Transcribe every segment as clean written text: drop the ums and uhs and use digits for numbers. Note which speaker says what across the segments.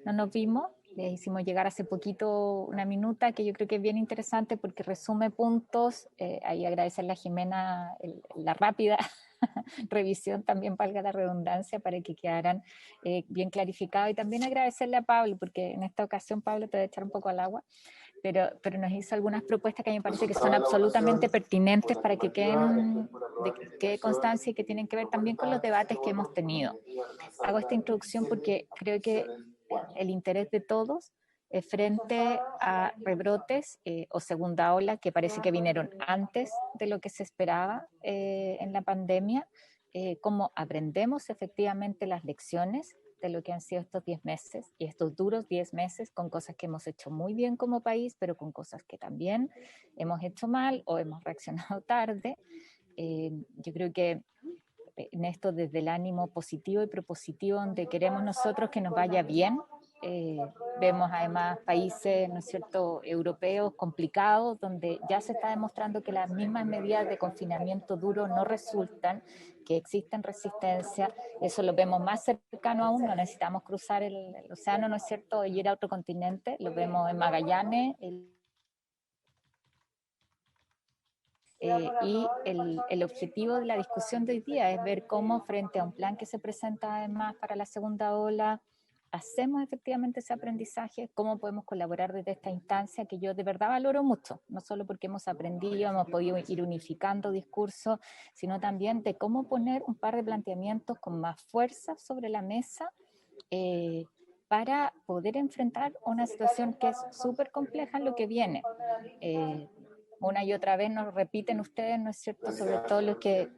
Speaker 1: no nos vimos. Les hicimos llegar hace poquito una minuta que yo creo que es bien interesante porque resume puntos. Ahí agradecerle a Jimena la rápida revisión, también valga la redundancia, para que quedaran bien clarificados. Y también agradecerle a Pablo, porque en esta ocasión Pablo te voy a echar un poco al agua, pero nos hizo algunas propuestas que a mí me parece que son absolutamente pertinentes para que quede constancia y que tienen que ver también con los debates que hemos tenido. Hago esta introducción porque creo que el interés de todos frente a rebrotes o segunda ola que parece que vinieron antes de lo que se esperaba en la pandemia, cómo aprendemos efectivamente las lecciones de lo que han sido estos 10 meses y estos duros 10 meses con cosas que hemos hecho muy bien como país, pero con cosas que también hemos hecho mal o hemos reaccionado tarde. Yo creo que en esto desde el ánimo positivo y propositivo, donde queremos nosotros que nos vaya bien. Eh, Vemos además países, ¿no es cierto?, europeos complicados, donde ya se está demostrando que las mismas medidas de confinamiento duro no resultan, que existen resistencia. Eso lo vemos más cercano aún, no necesitamos cruzar el océano, ¿no es cierto?, y ir a otro continente. Lo vemos en Magallanes, el objetivo de la discusión de hoy día es ver cómo, frente a un plan que se presenta además para la segunda ola, hacemos efectivamente ese aprendizaje, cómo podemos colaborar desde esta instancia que yo de verdad valoro mucho, no solo porque hemos aprendido, hemos podido ir unificando discursos, sino también de cómo poner un par de planteamientos con más fuerza sobre la mesa para poder enfrentar una situación que es súper compleja en lo que viene. Una y otra vez nos repiten ustedes, ¿no es cierto?, sobre todo los que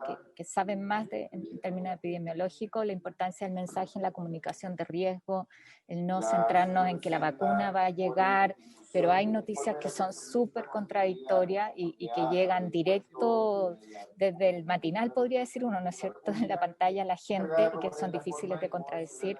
Speaker 1: saben más en términos epidemiológicos, la importancia del mensaje en la comunicación de riesgo, el no centrarnos en que la vacuna va a llegar, pero hay noticias que son súper contradictorias y que llegan directo desde el matinal, podría decir uno, ¿no es cierto?, en la pantalla a la gente y que son difíciles de contradecir,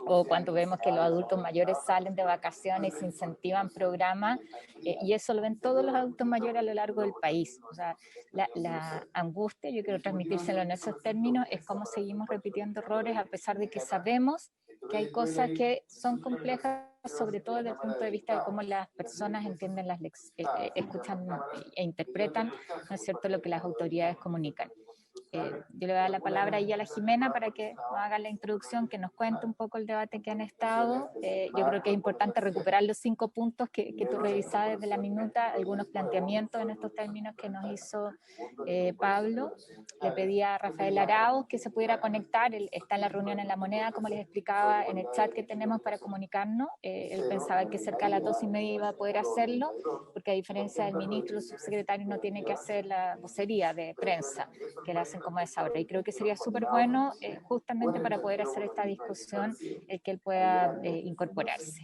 Speaker 1: o cuando vemos que los adultos mayores salen de vacaciones y se incentivan programas, y eso lo ven todos los adultos mayores a lo largo del país. O sea, la angustia, yo quiero transmitírselo en esos términos, es cómo seguimos repitiendo errores a pesar de que sabemos que hay cosas que son complejas, sobre todo desde el punto de vista de cómo las personas entienden escuchan e interpretan, ¿no es cierto?, lo que las autoridades comunican. Yo le voy a dar la palabra ahí a la Jimena para que nos haga la introducción, que nos cuente un poco el debate que han estado. Yo creo que es importante recuperar los 5 puntos que tú revisabas desde la minuta, algunos planteamientos en estos términos que nos hizo Pablo. Le pedí a Rafael Arauz que se pudiera conectar, él está en la reunión en La Moneda, como les explicaba en el chat que tenemos para comunicarnos. Él pensaba que cerca de las 2:30 iba a poder hacerlo, porque a diferencia del ministro, los subsecretarios no tienen que hacer la vocería de prensa, que la hacen como a esa hora. Y creo que sería súper bueno, justamente para poder hacer esta discusión, el que él pueda incorporarse.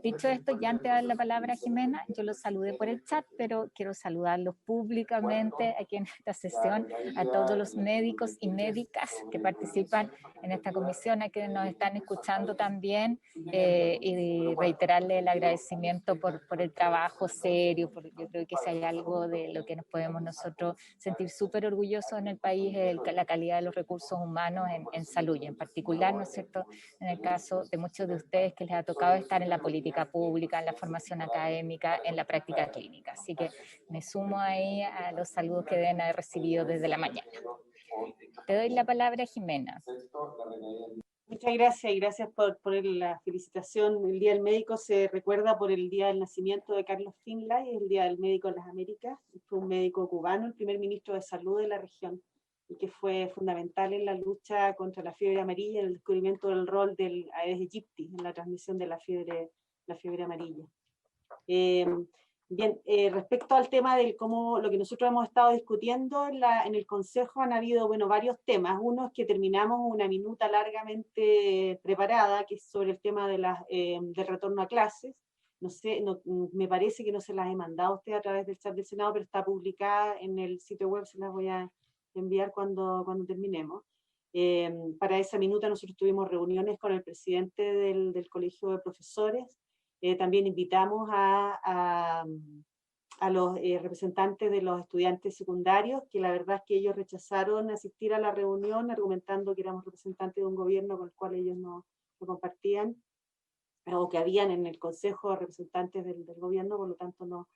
Speaker 1: Dicho esto, ya antes de dar la palabra a Jimena, yo los saludé por el chat, pero quiero saludarlos públicamente aquí en esta sesión, a todos los médicos y médicas que participan en esta comisión, a quienes nos están escuchando también, y reiterarle el agradecimiento por el trabajo serio, porque yo creo que si hay algo de lo que nos podemos nosotros sentir súper orgullosos en el país es la calidad de los recursos humanos en salud, y en particular, ¿no es cierto?, en el caso de muchos de ustedes que les ha tocado estar en la política pública, en la formación académica, en la práctica clínica. Así que me sumo ahí a los saludos que deben haber recibido desde la mañana. Te doy la palabra, Jimena.
Speaker 2: Muchas gracias y gracias por la felicitación. El Día del Médico se recuerda por el día del nacimiento de Carlos Finlay, el Día del Médico en las Américas. Fue un médico cubano, el primer ministro de salud de la región, y que fue fundamental en la lucha contra la fiebre amarilla, en el descubrimiento del rol del Aedes aegypti, en la transmisión de la fiebre amarilla. Bien, respecto al tema de cómo lo que nosotros hemos estado discutiendo en el Consejo, han habido, bueno, varios temas. Uno es que terminamos una minuta largamente preparada, que es sobre el tema del retorno a clases. No sé, me parece que no se las he mandado a usted a través del chat del Senado, pero está publicada en el sitio web, se las voy a enviar cuando terminemos. Para esa minuta nosotros tuvimos reuniones con el presidente del Colegio de Profesores. También invitamos a los representantes de los estudiantes secundarios, que la verdad es que ellos rechazaron asistir a la reunión, argumentando que éramos representantes de un gobierno con el cual ellos no compartían. o que habían en el Consejo representantes del gobierno, por lo tanto no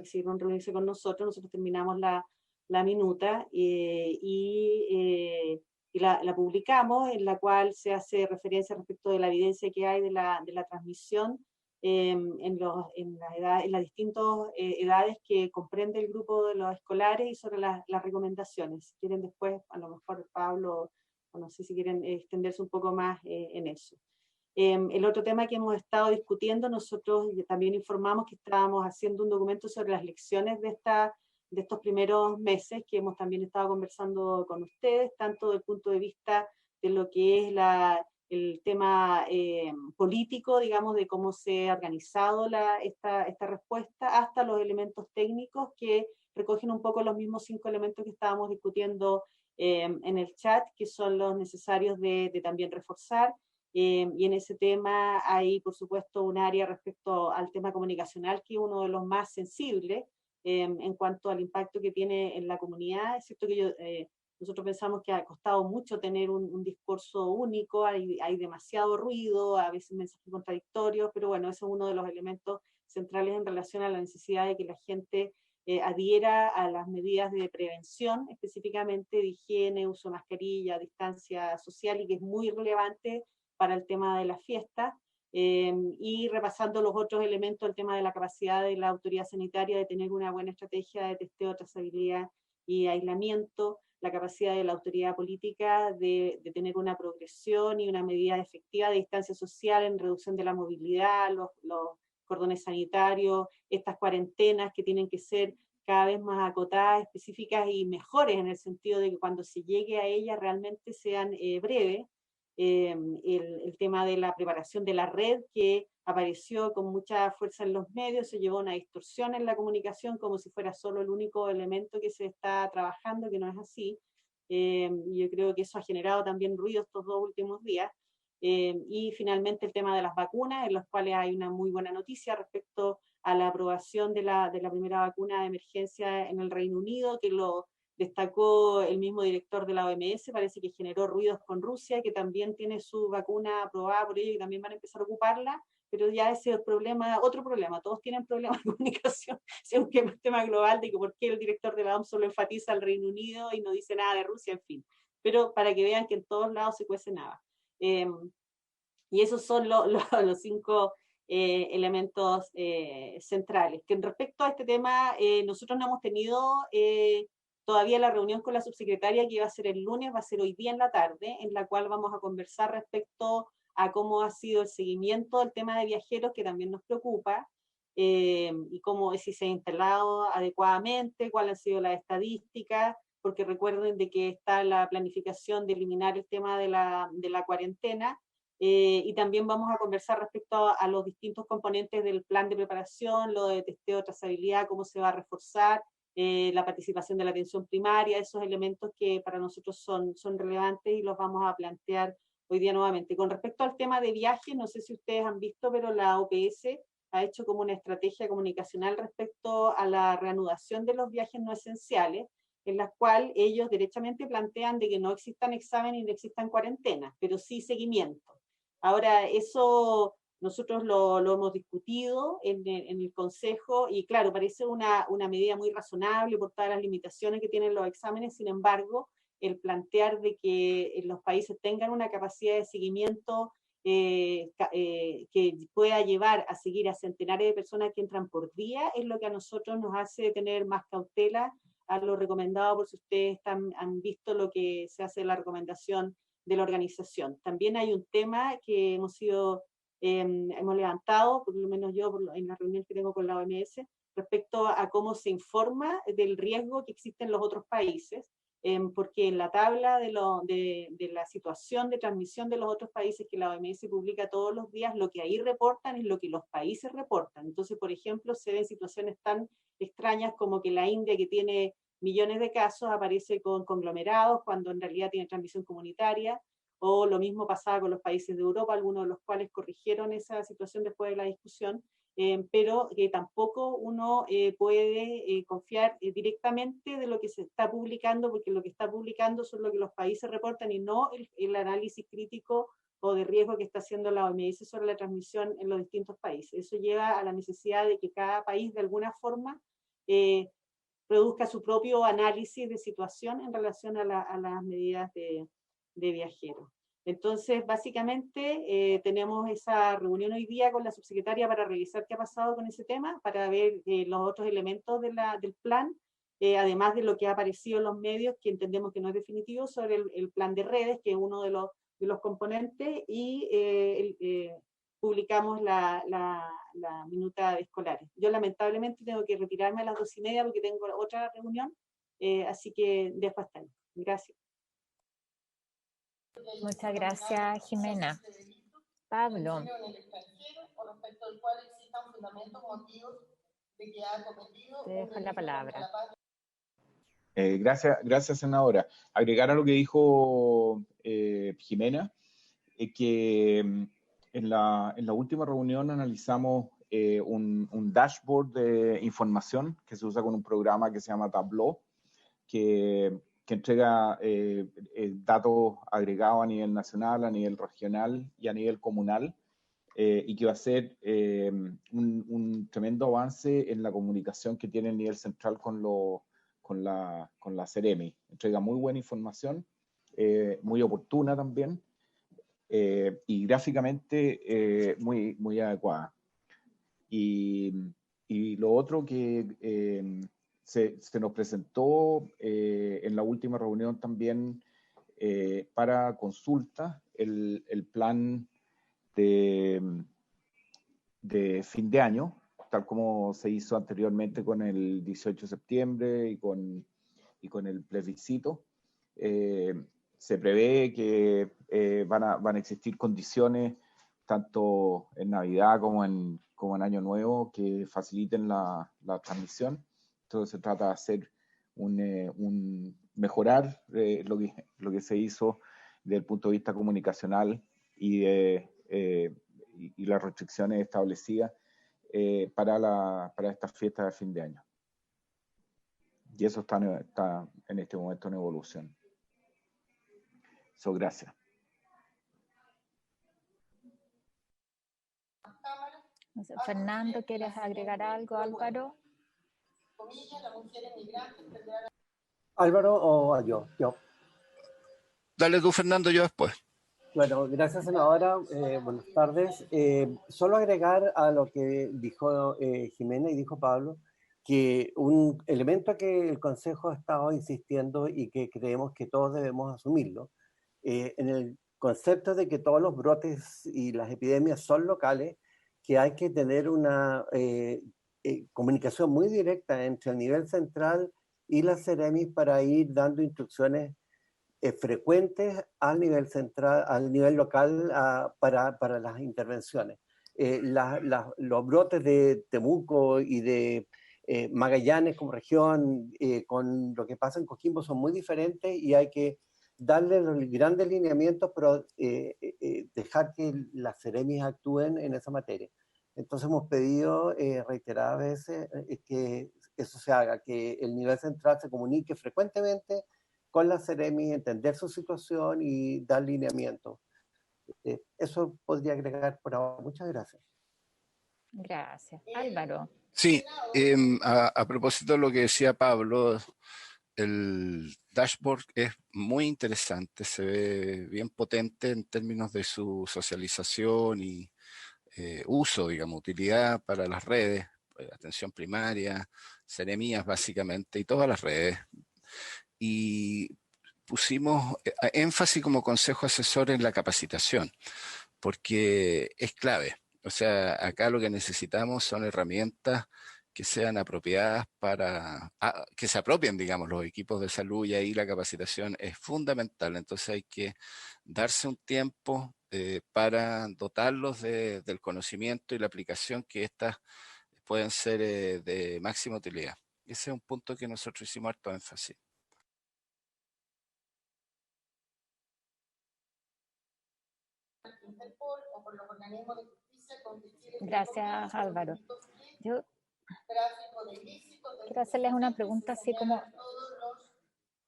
Speaker 2: quisieron reunirse con nosotros. Nosotros terminamos la minuta y la publicamos, en la cual se hace referencia respecto de la evidencia que hay de la transmisión en las distintas edades que comprende el grupo de los escolares y sobre las recomendaciones. Si quieren después, a lo mejor Pablo, o no sé si quieren extenderse un poco más en eso. El otro tema que hemos estado discutiendo, nosotros también informamos que estábamos haciendo un documento sobre las lecciones de estos primeros meses, que hemos también estado conversando con ustedes, tanto desde el punto de vista de lo que es el tema político, digamos, de cómo se ha organizado esta respuesta, hasta los elementos técnicos que recogen un poco los mismos 5 elementos que estábamos discutiendo en el chat, que son los necesarios de también reforzar. Y en ese tema hay, por supuesto, un área respecto al tema comunicacional, que es uno de los más sensibles en cuanto al impacto que tiene en la comunidad. Es cierto que nosotros pensamos que ha costado mucho tener un discurso único, hay demasiado ruido, a veces mensajes contradictorios, pero bueno, ese es uno de los elementos centrales en relación a la necesidad de que la gente adhiera a las medidas de prevención, específicamente de higiene, uso de mascarilla, distancia social, y que es muy relevante para el tema de las fiestas, y repasando los otros elementos, el tema de la capacidad de la autoridad sanitaria de tener una buena estrategia de testeo, trazabilidad y aislamiento, la capacidad de la autoridad política de tener una progresión y una medida efectiva de distancia social en reducción de la movilidad, los cordones sanitarios, estas cuarentenas que tienen que ser cada vez más acotadas, específicas y mejores, en el sentido de que cuando se llegue a ellas realmente sean breves. El tema de la preparación de la red, que apareció con mucha fuerza en los medios, se llevó a una distorsión en la comunicación como si fuera solo el único elemento que se está trabajando, que no es así. Yo creo que eso ha generado también ruido estos 2 últimos días. Y finalmente el tema de las vacunas, en los cuales hay una muy buena noticia respecto a la aprobación de la primera vacuna de emergencia en el Reino Unido, que lo destacó el mismo director de la OMS, parece que generó ruidos con Rusia, que también tiene su vacuna aprobada por ellos y también van a empezar a ocuparla, pero ya ese es problema, otro problema, todos tienen problemas de comunicación, es un tema global de que por qué el director de la OMS solo enfatiza al Reino Unido y no dice nada de Rusia, en fin, pero para que vean que en todos lados se cuece nada. Y esos son los 5 elementos centrales. Que respecto a este tema, nosotros no hemos tenido todavía la reunión con la subsecretaria, que iba a ser el lunes, va a ser hoy día en la tarde, en la cual vamos a conversar respecto a cómo ha sido el seguimiento del tema de viajeros, que también nos preocupa, y cómo si se ha instalado adecuadamente, cuáles han sido las estadísticas, porque recuerden de que está la planificación de eliminar el tema de la cuarentena, y también vamos a conversar respecto a los distintos componentes del plan de preparación, lo de testeo, trazabilidad, cómo se va a reforzar, la participación de la atención primaria, esos elementos que para nosotros son relevantes y los vamos a plantear hoy día nuevamente. Con respecto al tema de viajes, no sé si ustedes han visto, pero la OPS ha hecho como una estrategia comunicacional respecto a la reanudación de los viajes no esenciales, en las cuales ellos derechamente plantean de que no existan exámenes y no existan cuarentenas, pero sí seguimiento. Ahora, eso nosotros lo hemos discutido en el Consejo y claro, parece una medida muy razonable por todas las limitaciones que tienen los exámenes. Sin embargo, el plantear de que los países tengan una capacidad de seguimiento que pueda llevar a seguir a centenares de personas que entran por día es lo que a nosotros nos hace tener más cautela a lo recomendado, por si ustedes han visto lo que se hace en la recomendación de la organización. También hay un tema que hemos levantado, por lo menos yo en la reunión que tengo con la OMS, respecto a cómo se informa del riesgo que existe en los otros países, porque en la tabla de la situación de transmisión de los otros países que la OMS publica todos los días, lo que ahí reportan es lo que los países reportan. Entonces, por ejemplo, se ven situaciones tan extrañas como que la India, que tiene millones de casos, aparece con conglomerados cuando en realidad tiene transmisión comunitaria, o lo mismo pasaba con los países de Europa, algunos de los cuales corrigieron esa situación después de la discusión, pero que tampoco uno puede confiar directamente de lo que se está publicando, porque lo que está publicando son lo que los países reportan y no el análisis crítico o de riesgo que está haciendo la OMS sobre la transmisión en los distintos países. Eso lleva a la necesidad de que cada país de alguna forma produzca su propio análisis de situación en relación a las medidas de viajeros. Entonces, básicamente, tenemos esa reunión hoy día con la subsecretaria para revisar qué ha pasado con ese tema, para ver los otros elementos del plan, además de lo que ha aparecido en los medios, que entendemos que no es definitivo, sobre el plan de redes, que es uno de los componentes, y publicamos la minuta de escolares. Yo lamentablemente tengo que retirarme a las 2:30 porque tengo otra reunión, así que dejo hasta ahí. Gracias.
Speaker 1: Muchas gracias, Jimena. Pablo. Te dejo la palabra.
Speaker 3: Gracias, senadora. Agregar a lo que dijo Jimena, que en la última reunión analizamos un dashboard de información que se usa con un programa que se llama Tableau, que entrega datos agregados a nivel nacional, a nivel regional y a nivel comunal, y que va a ser un tremendo avance en la comunicación que tiene el nivel central con la Ceremi. Entrega muy buena información, muy oportuna también, y gráficamente muy adecuada. Y lo otro que se nos presentó en la última reunión también para consulta el plan de fin de año, tal como se hizo anteriormente con el 18 de septiembre y con el plebiscito. Se prevé que van a existir condiciones tanto en Navidad como en Año Nuevo que faciliten la transmisión. Entonces se trata de hacer mejorar lo que se hizo desde el punto de vista comunicacional y las restricciones establecidas para estas fiestas de fin de año. Y eso está en este momento en evolución. Gracias.
Speaker 1: Fernando, ¿quieres agregar algo? Álvaro.
Speaker 4: Álvaro o yo.
Speaker 5: Dale tú, Fernando, yo después.
Speaker 4: Bueno, gracias, senadora. Buenas tardes. Solo agregar a lo que dijo Jimena y dijo Pablo, que un elemento que el Consejo ha estado insistiendo y que creemos que todos debemos asumirlo, en el concepto de que todos los brotes y las epidemias son locales, que hay que tener una comunicación muy directa entre el nivel central y las Ceremis para ir dando instrucciones frecuentes al nivel central, al nivel local, para las intervenciones. Los brotes de Temuco y de Magallanes como región, con lo que pasa en Coquimbo, son muy diferentes y hay que darle los grandes lineamientos, pero dejar que las Ceremis actúen en esa materia. Entonces hemos pedido reiteradas veces que eso se haga, que el nivel central se comunique frecuentemente con la Ceremi, entender su situación y dar lineamiento. Eso podría agregar por ahora. Muchas gracias.
Speaker 1: Gracias. Álvaro.
Speaker 5: Sí, a propósito de lo que decía Pablo, el dashboard es muy interesante, se ve bien potente en términos de su socialización y uso, digamos, utilidad para las redes, atención primaria, Ceremías básicamente, y todas las redes. Y pusimos énfasis como consejo asesor en la capacitación, porque es clave. O sea, acá lo que necesitamos son herramientas que sean apropiadas para que se apropien, digamos, los equipos de salud, y ahí la capacitación es fundamental. Entonces hay que darse un tiempo para dotarlos del conocimiento y la aplicación que estas pueden ser de máxima utilidad. Ese es un punto que nosotros hicimos harto énfasis.
Speaker 1: Gracias, Álvaro. Yo quiero hacerles una pregunta así como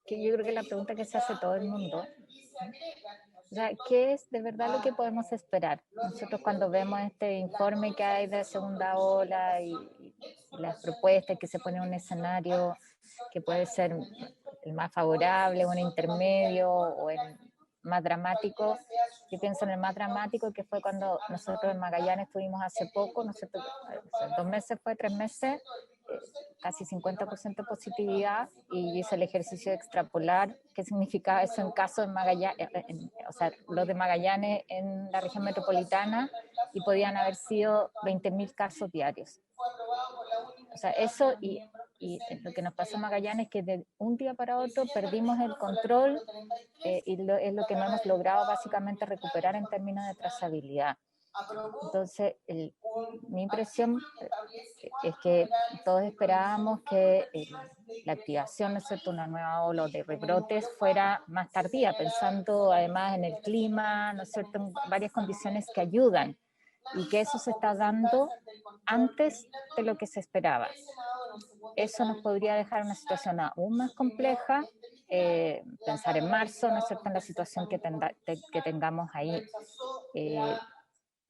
Speaker 1: que yo creo que es la pregunta que se hace todo el mundo. O sea, ¿qué es de verdad lo que podemos esperar? Nosotros cuando vemos este informe que hay de segunda ola y las propuestas que se pone en un escenario que puede ser el más favorable, un intermedio o el más dramático, yo pienso en el más dramático, que fue cuando nosotros en Magallanes estuvimos hace poco, nosotros, 2 meses fue, 3 meses, casi 50% positividad, y hice el ejercicio de extrapolar qué significaba eso en caso de Magallanes, o sea, los de Magallanes en la región metropolitana, y podían haber sido 20.000 casos diarios. O sea, eso y lo que nos pasó en Magallanes es que de un día para otro perdimos el control, y es lo que no hemos logrado básicamente recuperar en términos de trazabilidad. Entonces, mi impresión es que todos esperábamos que la activación, ¿no es cierto?, una nueva ola de rebrotes fuera más tardía, pensando además en el clima, ¿no es cierto?, en varias condiciones que ayudan, y que eso se está dando antes de lo que se esperaba. Eso nos podría dejar una situación aún más compleja, pensar en marzo, ¿no es cierto?, en la situación que tengamos ahí.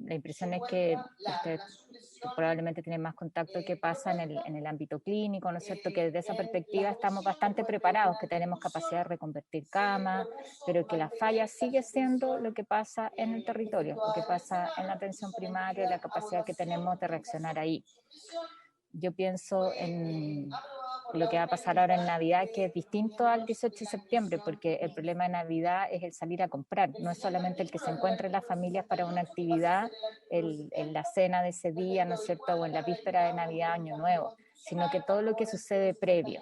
Speaker 1: La impresión es que usted probablemente tiene más contacto de qué pasa en el ámbito clínico, ¿no es cierto?, que desde esa perspectiva estamos bastante preparados, que tenemos capacidad de reconvertir camas, pero que la falla sigue siendo lo que pasa en el territorio, lo que pasa en la atención primaria, la capacidad que tenemos de reaccionar ahí. Yo pienso en lo que va a pasar ahora en Navidad, que es distinto al 18 de septiembre, porque el problema de Navidad es el salir a comprar, no es solamente el que se encuentre en las familias para una actividad, en la cena de ese día, ¿no es cierto?, o en la víspera de Navidad, Año Nuevo, sino que todo lo que sucede previo.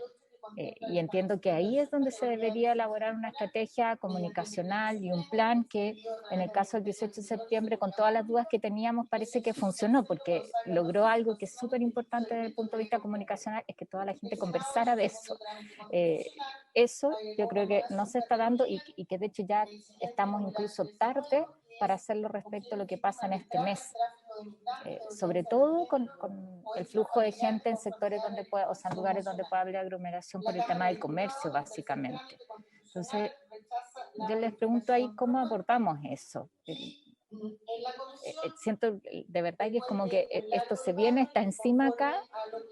Speaker 1: Y entiendo que ahí es donde se debería elaborar una estrategia comunicacional y un plan que, en el caso del 18 de septiembre, con todas las dudas que teníamos, parece que funcionó, porque logró algo que es súper importante desde el punto de vista comunicacional, es que toda la gente conversara de eso. Eso yo creo que no se está dando, y que de hecho ya estamos incluso tarde para hacerlo respecto a lo que pasa en este mes. Sobre todo con el flujo de gente en sectores donde pueda, o sea, en lugares donde pueda haber aglomeración por el tema del comercio, básicamente. Entonces, yo les pregunto ahí cómo abordamos eso. Siento de verdad que es como que esto se viene, está encima acá,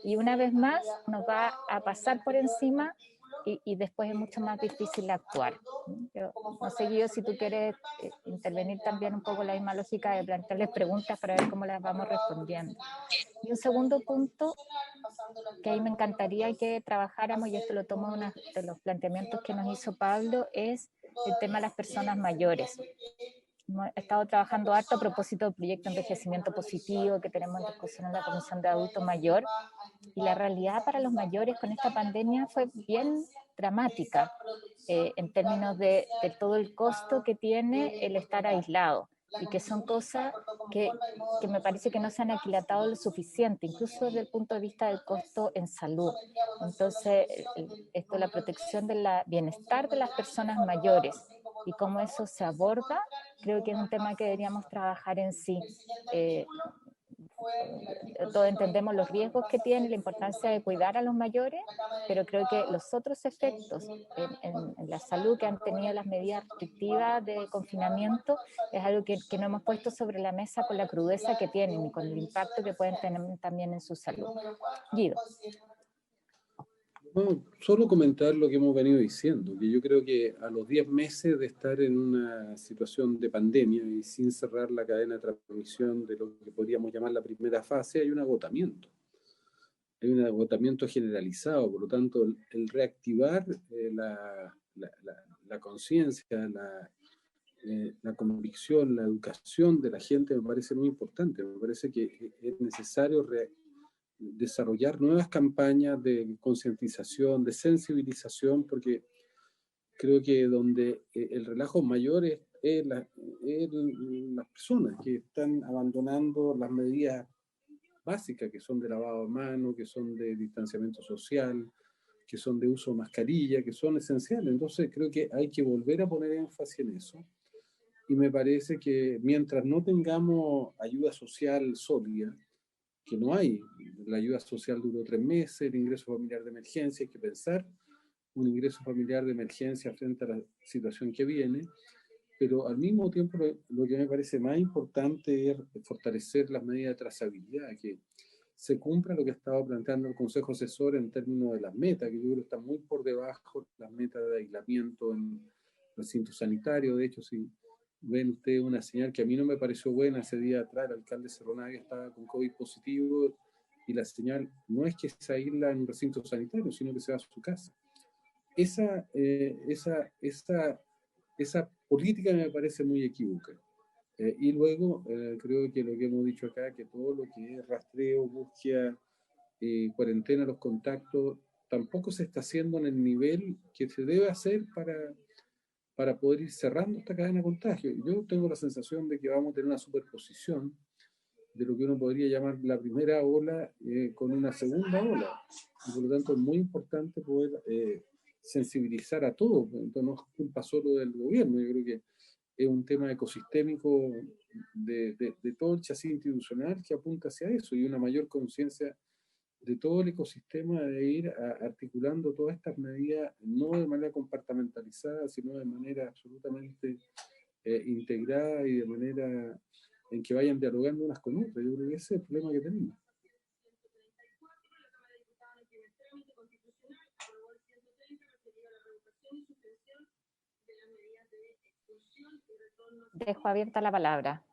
Speaker 1: y una vez más nos va a pasar por encima, y después es mucho más difícil actuar. Yo, no sé, Guido, si tú quieres intervenir también un poco la misma lógica de plantearles preguntas para ver cómo las vamos respondiendo. Y un segundo punto que ahí me encantaría que trabajáramos, y esto lo tomo de uno de los planteamientos que nos hizo Pablo, es el tema de las personas mayores. Hemos estado trabajando harto a propósito del proyecto Envejecimiento Positivo que tenemos en discusión en la Comisión de Adulto Mayor, y la realidad para los mayores con esta pandemia fue bien dramática, en términos de todo el costo que tiene el estar aislado, y que son cosas que me parece que no se han aquilatado lo suficiente, incluso desde el punto de vista del costo en salud. Entonces, la protección del bienestar de las personas mayores y cómo eso se aborda, creo que es un tema que deberíamos trabajar en sí. Todos entendemos los riesgos que tiene, la importancia de cuidar a los mayores, pero creo que los otros efectos en la salud que han tenido las medidas restrictivas de confinamiento es algo que no hemos puesto sobre la mesa con la crudeza que tienen y con el impacto que pueden tener también en su salud. Guido.
Speaker 6: No, solo comentar lo que hemos venido diciendo, que yo creo que a los 10 meses de estar en una situación de pandemia y sin cerrar la cadena de transmisión de lo que podríamos llamar la primera fase, hay un agotamiento. Hay un agotamiento generalizado, por lo tanto, el reactivar la conciencia, la convicción, la educación de la gente me parece muy importante. Me parece que es necesario desarrollar nuevas campañas de concientización, de sensibilización, porque creo que donde el relajo mayor es las personas que están abandonando las medidas básicas, que son de lavado de manos, que son de distanciamiento social, que son de uso de mascarilla, que son esenciales. Entonces creo que hay que volver a poner énfasis en eso. Y me parece que mientras no tengamos ayuda social sólida, que no hay, la ayuda social duró 3 meses, el ingreso familiar de emergencia, hay que pensar un ingreso familiar de emergencia frente a la situación que viene, pero al mismo tiempo lo que me parece más importante es fortalecer las medidas de trazabilidad, que se cumpla lo que estaba planteando el Consejo Asesor en términos de las metas, que yo creo que están muy por debajo de las metas de aislamiento en recintos sanitarios. De hecho, si ven ustedes una señal que a mí no me pareció buena, ese día atrás el alcalde Cerro Navia estaba con COVID positivo, y la señal no es que se aísla en un recinto sanitario, sino que se va a su casa. Esa política me parece muy equívoca. Y luego, creo que lo que hemos dicho acá, que todo lo que es rastreo, búsqueda, cuarentena, los contactos, tampoco se está haciendo en el nivel que se debe hacer para poder ir cerrando esta cadena de contagio. Yo tengo la sensación de que vamos a tener una superposición de lo que uno podría llamar la primera ola con una segunda ola. Y por lo tanto es muy importante poder sensibilizar a todos. Entonces no es culpa solo del gobierno, yo creo que es un tema ecosistémico de todo el chasis institucional que apunta hacia eso, y una mayor conciencia de todo el ecosistema, de ir articulando todas estas medidas, no de manera compartimentalizada, sino de manera absolutamente integrada, y de manera en que vayan dialogando unas con otras. Yo creo que ese es el problema que tenemos.
Speaker 1: Dejo abierta la palabra.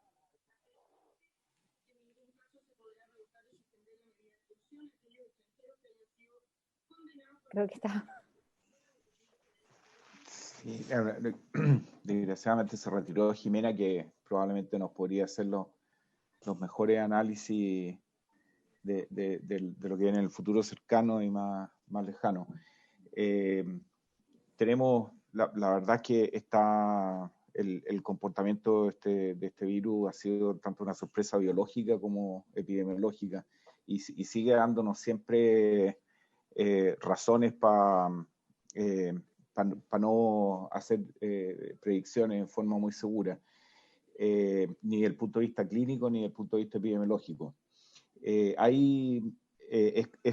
Speaker 1: Creo que está.
Speaker 3: Sí, desgraciadamente se retiró Jimena, que probablemente nos podría hacer los mejores análisis de lo que viene en el futuro cercano y más lejano. Tenemos, la verdad que está el comportamiento de este virus ha sido tanto una sorpresa biológica como epidemiológica, y sigue dándonos siempre razones para no hacer predicciones en forma muy segura, ni desde el punto de vista clínico ni desde el punto de vista epidemiológico. Es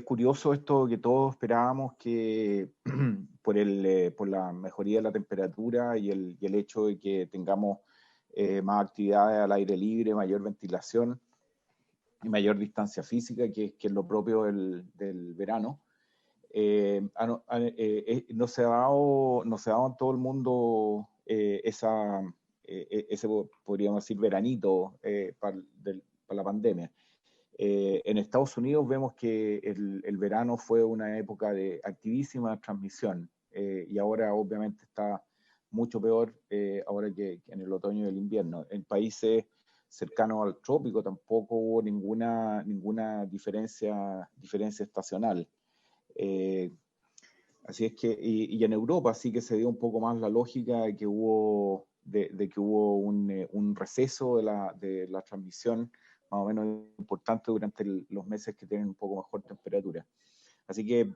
Speaker 3: curioso esto que todos esperábamos, que por la mejoría de la temperatura y el hecho de que tengamos más actividades al aire libre, mayor ventilación y mayor distancia física, que es lo propio del verano. No se ha dado en todo el mundo ese, podríamos decir, veranito para la pandemia. En Estados Unidos vemos que el verano fue una época de activísima transmisión, y ahora obviamente está mucho peor ahora que en el otoño y el invierno. En países cercanos al trópico tampoco hubo ninguna diferencia estacional. Así es que, y en Europa sí que se dio un poco más la lógica de que hubo un receso de la transmisión más o menos importante durante los meses que tienen un poco mejor temperatura. Así que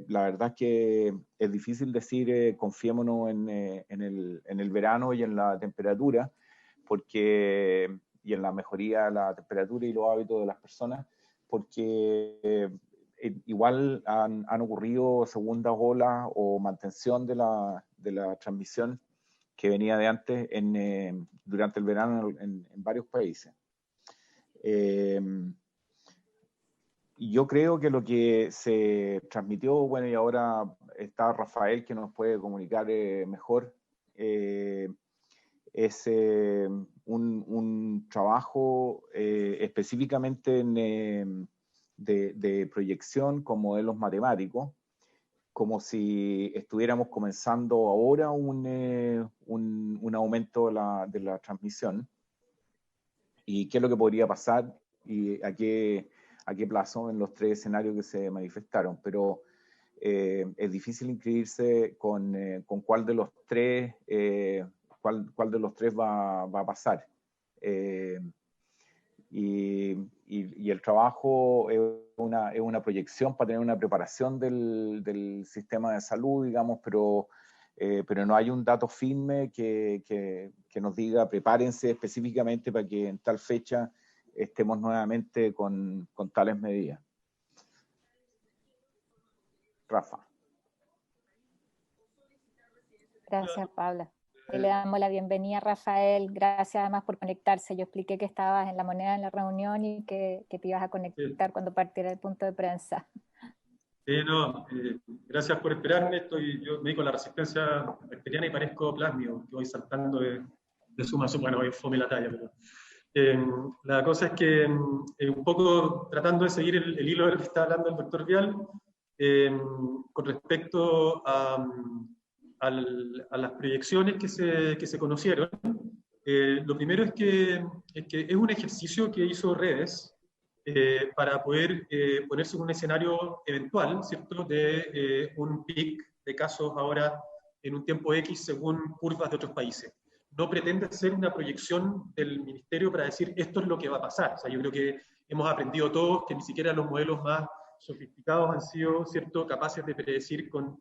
Speaker 3: la verdad es que es difícil decir confiémonos en el verano y en la temperatura, y en la mejoría de la temperatura y los hábitos de las personas, porque igual han ocurrido segundas olas o mantención de la transmisión que venía de antes durante el verano en varios países. Yo creo que lo que se transmitió, bueno, y ahora está Rafael que nos puede comunicar mejor, es un trabajo específicamente de proyección con modelos matemáticos, como si estuviéramos comenzando ahora un aumento de la transmisión, y qué es lo que podría pasar y a qué plazo en los tres escenarios que se manifestaron. Pero es difícil inscribirse con cuál de los tres va a pasar. Y el trabajo es una proyección para tener una preparación del sistema de salud, digamos, pero no hay un dato firme que nos diga prepárense específicamente para que en tal fecha estemos nuevamente con tales medidas. Rafa.
Speaker 1: Gracias, Paula. Le damos la bienvenida a Rafael, gracias además por conectarse. Yo expliqué que estabas en La Moneda en la reunión y que te ibas a conectar cuando partiera el punto de prensa.
Speaker 7: Gracias por esperarme. Yo me dedico a la resistencia bacteriana y parezco plásmido, que voy saltando de suma a suma. Bueno, hoy fome la talla, pero la cosa es que un poco tratando de seguir el hilo del que está hablando el doctor Vial, con respecto a las proyecciones que se conocieron, lo primero es que es un ejercicio que hizo Redes para poder ponerse en un escenario eventual, ¿cierto?, de un pic de casos ahora en un tiempo X según curvas de otros países. No pretende ser una proyección del ministerio para decir esto es lo que va a pasar. O sea, yo creo que hemos aprendido todos que ni siquiera los modelos más sofisticados han sido, ¿cierto?, capaces de predecir con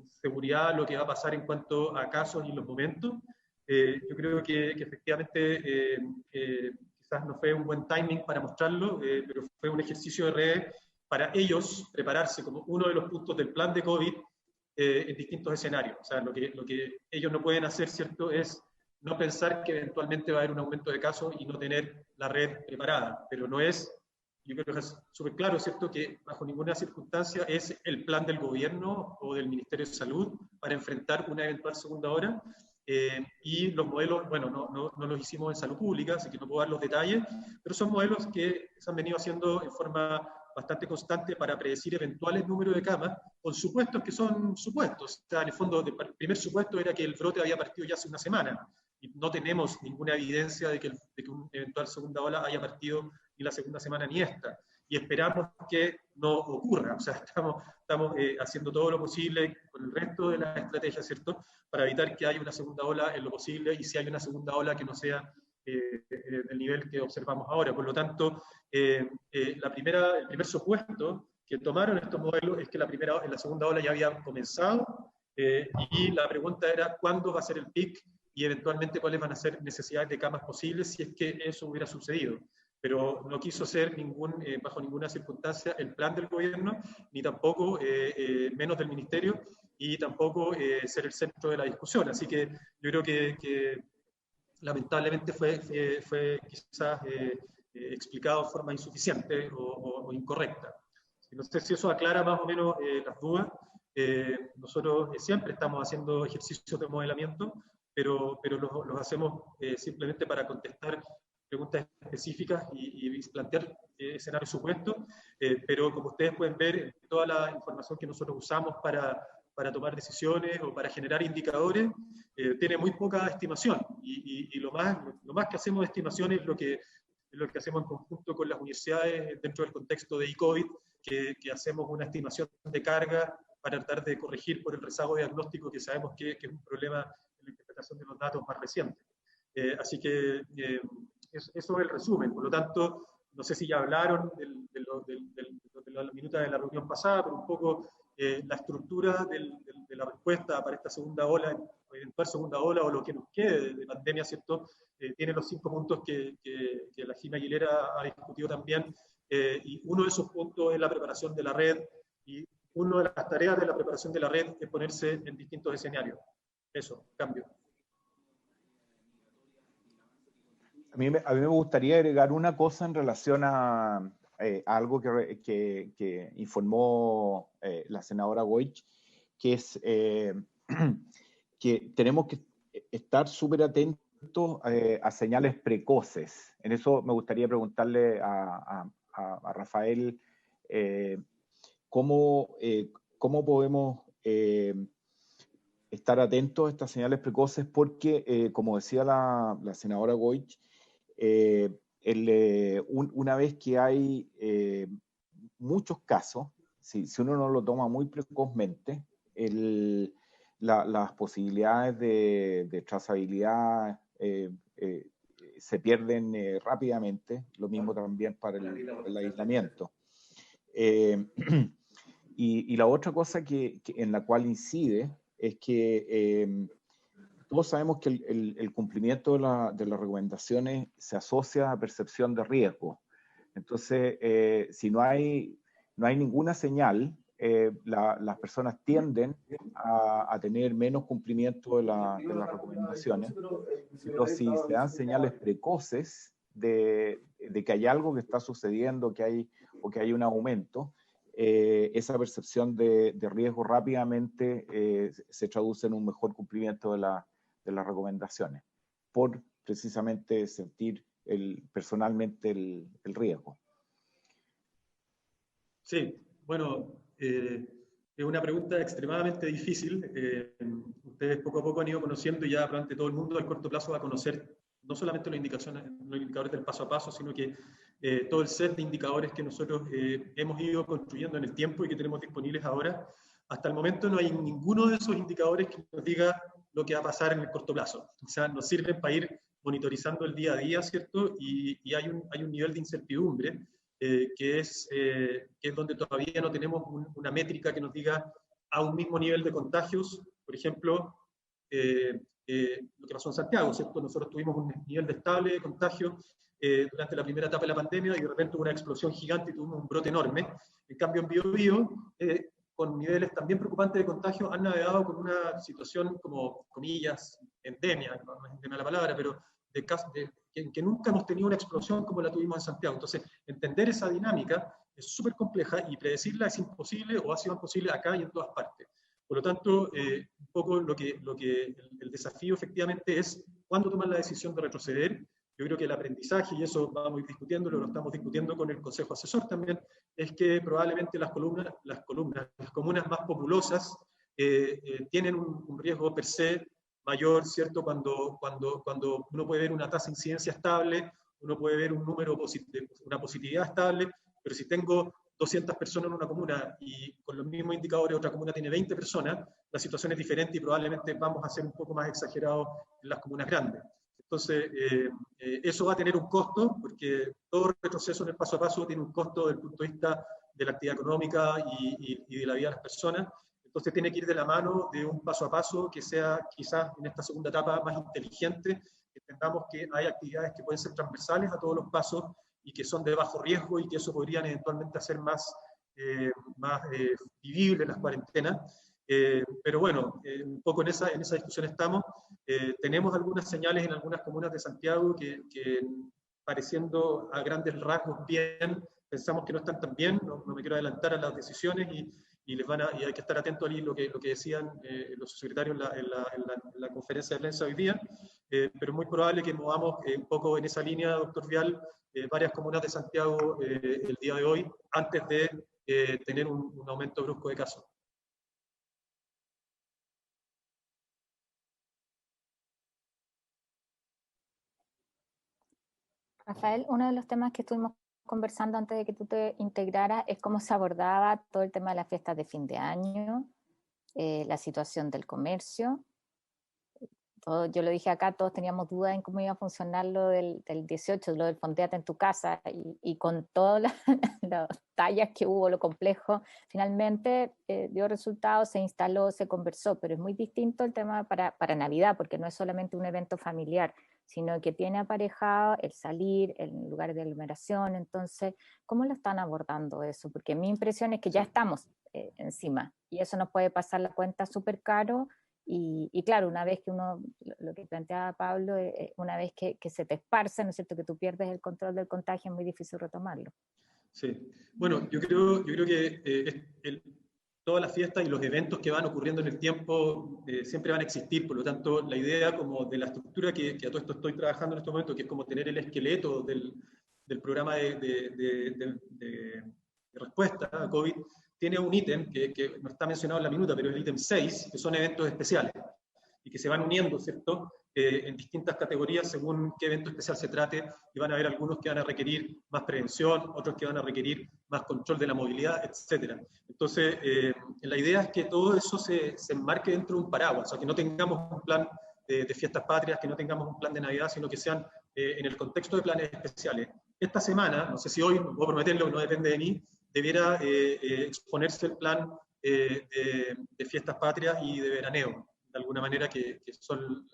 Speaker 7: seguridad lo que va a pasar en cuanto a casos y los momentos. Yo creo que efectivamente quizás no fue un buen timing para mostrarlo, pero fue un ejercicio de Redes para ellos prepararse como uno de los puntos del plan de COVID en distintos escenarios. O sea, lo que ellos no pueden hacer, ¿cierto?, es no pensar que eventualmente va a haber un aumento de casos y no tener la red preparada, pero no es, yo creo que es súper claro, ¿cierto?, que bajo ninguna circunstancia es el plan del gobierno o del Ministerio de Salud para enfrentar una eventual segunda ola. Y los modelos, bueno, no los hicimos en salud pública, así que no puedo dar los detalles, pero son modelos que se han venido haciendo en forma bastante constante para predecir eventuales números de camas, con supuestos que son supuestos. O sea, en el fondo, el primer supuesto era que el brote había partido ya hace una semana, y no tenemos ninguna evidencia de que una eventual segunda ola haya partido ni la segunda semana ni esta. Y esperamos que no ocurra. O sea, estamos haciendo todo lo posible con el resto de las estrategias, ¿cierto?, para evitar que haya una segunda ola en lo posible, y si hay una segunda ola que no sea del nivel que observamos ahora. Por lo tanto, el primer supuesto que tomaron estos modelos es que la segunda ola ya había comenzado, y la pregunta era cuándo va a ser el pic y eventualmente cuáles van a ser necesidades de camas posibles si es que eso hubiera sucedido. Pero no quiso ser bajo ninguna circunstancia el plan del gobierno, ni tampoco menos del ministerio, y tampoco ser el centro de la discusión. Así que yo creo que lamentablemente fue quizás explicado de forma insuficiente o incorrecta. No sé si eso aclara más o menos las dudas. Nosotros siempre estamos haciendo ejercicios de modelamiento, pero los hacemos simplemente para contestar preguntas específicas y plantear escenarios supuestos, pero como ustedes pueden ver, toda la información que nosotros usamos para tomar decisiones o para generar indicadores, tiene muy poca estimación, y lo más que hacemos de estimación es lo que hacemos en conjunto con las universidades dentro del contexto de e-COVID, que hacemos una estimación de carga para tratar de corregir por el rezago diagnóstico que sabemos que es un problema en la interpretación de los datos más recientes. Así que eso es el resumen. Por lo tanto, no sé si ya hablaron de la minuta de la reunión pasada, pero un poco la estructura de la respuesta para esta segunda ola, eventual segunda ola, o lo que nos quede de pandemia, ¿cierto? Tiene los 5 puntos que la Gina Aguilera ha discutido también, y uno de esos puntos es la preparación de la red, y una de las tareas de la preparación de la red es ponerse en distintos escenarios. Eso, cambio.
Speaker 3: A mí me gustaría agregar una cosa en relación a algo que informó la senadora Goich, que es que tenemos que estar súper atentos a señales precoces. En eso me gustaría preguntarle a Rafael cómo podemos estar atentos a estas señales precoces, porque, como decía la senadora Goich, una vez que hay muchos casos, si uno no lo toma muy precozmente, las posibilidades de trazabilidad se pierden rápidamente. Lo mismo también para el aislamiento. Y la otra cosa en la cual incide es que todos sabemos que el cumplimiento de las recomendaciones se asocia a percepción de riesgo. Entonces, si no hay ninguna señal las personas tienden a tener menos cumplimiento de las recomendaciones. Pero si se dan señales precoces de que hay algo que está sucediendo, que hay un aumento, esa percepción de riesgo rápidamente se traduce en un mejor cumplimiento de las recomendaciones, por precisamente sentir personalmente el riesgo.
Speaker 7: Sí, bueno, es una pregunta extremadamente difícil. Ustedes poco a poco han ido conociendo, y ya probablemente todo el mundo al corto plazo va a conocer no solamente los indicadores del paso a paso, sino que todo el set de indicadores que nosotros hemos ido construyendo en el tiempo y que tenemos disponibles ahora. Hasta el momento no hay ninguno de esos indicadores que nos diga lo que va a pasar en el corto plazo. O sea, nos sirven para ir monitorizando el día a día, ¿cierto? Y hay un nivel de incertidumbre que es donde todavía no tenemos una métrica que nos diga a un mismo nivel de contagios. Por ejemplo, lo que pasó en Santiago, ¿cierto? Nosotros tuvimos un nivel de estable de contagio durante la primera etapa de la pandemia, y de repente hubo una explosión gigante y tuvimos un brote enorme. En cambio, en Biobío, con niveles también preocupantes de contagio, han navegado con una situación como, comillas, endemia, no es endemia la palabra, pero que nunca hemos tenido una explosión como la tuvimos en Santiago. Entonces, entender esa dinámica es súper compleja, y predecirla es imposible, o ha sido imposible acá y en todas partes. Por lo tanto, un poco el desafío efectivamente es cuándo tomar la decisión de retroceder. Yo creo que el aprendizaje, y eso vamos a ir discutiéndolo, lo estamos discutiendo con el Consejo Asesor también, es que probablemente las comunas más populosas tienen un riesgo per se mayor, ¿cierto? Cuando uno puede ver una tasa de incidencia estable, uno puede ver un número una positividad estable, pero si tengo 200 personas en una comuna y con los mismos indicadores otra comuna tiene 20 personas, la situación es diferente y probablemente vamos a ser un poco más exagerados en las comunas grandes. Entonces, eso va a tener un costo, porque todo retroceso en el paso a paso tiene un costo desde el punto de vista de la actividad económica y de la vida de las personas. Entonces tiene que ir de la mano de un paso a paso que sea quizás en esta segunda etapa más inteligente, que entendamos que hay actividades que pueden ser transversales a todos los pasos y que son de bajo riesgo, y que eso podrían eventualmente hacer más vivible las cuarentenas. Pero bueno, un poco en esa discusión estamos. Tenemos algunas señales en algunas comunas de Santiago que pareciendo a grandes rasgos bien, pensamos que no están tan bien. No me quiero adelantar a las decisiones, y hay que estar atento a lo que decían los secretarios en la conferencia de prensa hoy día, pero es muy probable que movamos un poco en esa línea, doctor Vial, varias comunas de Santiago el día de hoy, antes de tener un aumento brusco de casos.
Speaker 1: Rafael, uno de los temas que estuvimos conversando antes de que tú te integraras es cómo se abordaba todo el tema de las fiestas de fin de año, la situación del comercio. Yo lo dije acá, todos teníamos dudas en cómo iba a funcionar lo del 18, lo del fondeate en tu casa, y con todas las tallas que hubo, lo complejo, finalmente dio resultados, se instaló, se conversó, pero es muy distinto el tema para Navidad, porque no es solamente un evento familiar, sino que tiene aparejado el salir, el lugar de aglomeración. Entonces, ¿cómo lo están abordando eso? Porque mi impresión es que ya estamos encima, y eso nos puede pasar la cuenta súper caro. Y claro, una vez que lo que planteaba Pablo, una vez que se te esparce, ¿no es cierto?, que tú pierdes el control del contagio, es muy difícil retomarlo.
Speaker 7: Sí, bueno, yo creo que todas las fiestas y los eventos que van ocurriendo en el tiempo siempre van a existir. Por lo tanto, la idea como de la estructura que a todo esto estoy trabajando en este momento, que es como tener el esqueleto del programa de respuesta a COVID, tiene un ítem que no está mencionado en la minuta, pero el ítem 6, que son eventos especiales, y que se van uniendo, ¿cierto?, en distintas categorías según qué evento especial se trate, y van a haber algunos que van a requerir más prevención, otros que van a requerir más control de la movilidad, etc. Entonces, la idea es que todo eso se enmarque dentro de un paraguas, o sea, que no tengamos un plan de fiestas patrias, que no tengamos un plan de Navidad, sino que sean en el contexto de planes especiales. Esta semana, no sé si hoy, no puedo prometerlo, no depende de mí, debiera exponerse el plan de fiestas patrias y de veraneo, de alguna manera, que son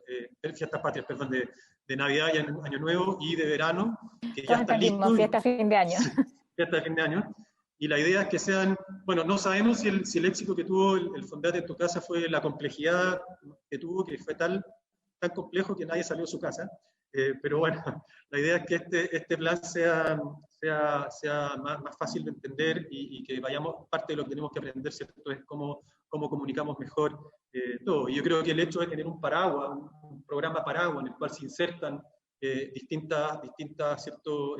Speaker 7: fiestas patrias, perdón, de Navidad y Año Nuevo, y de verano, que ya están listos.
Speaker 1: Fiesta fin de año.
Speaker 7: Fiesta de fin de año. y la idea es que sean, bueno, no sabemos si el éxito que tuvo el Fondate en tu casa fue la complejidad que tuvo, que fue tan complejo que nadie salió de su casa, pero bueno, la idea es que este plan sea más fácil de entender y que vayamos, parte de lo que tenemos que aprender, ¿cierto?, es cómo comunicamos mejor todo. Y yo creo que el hecho de tener un paraguas, un programa paraguas en el cual se insertan distintas ¿cierto?,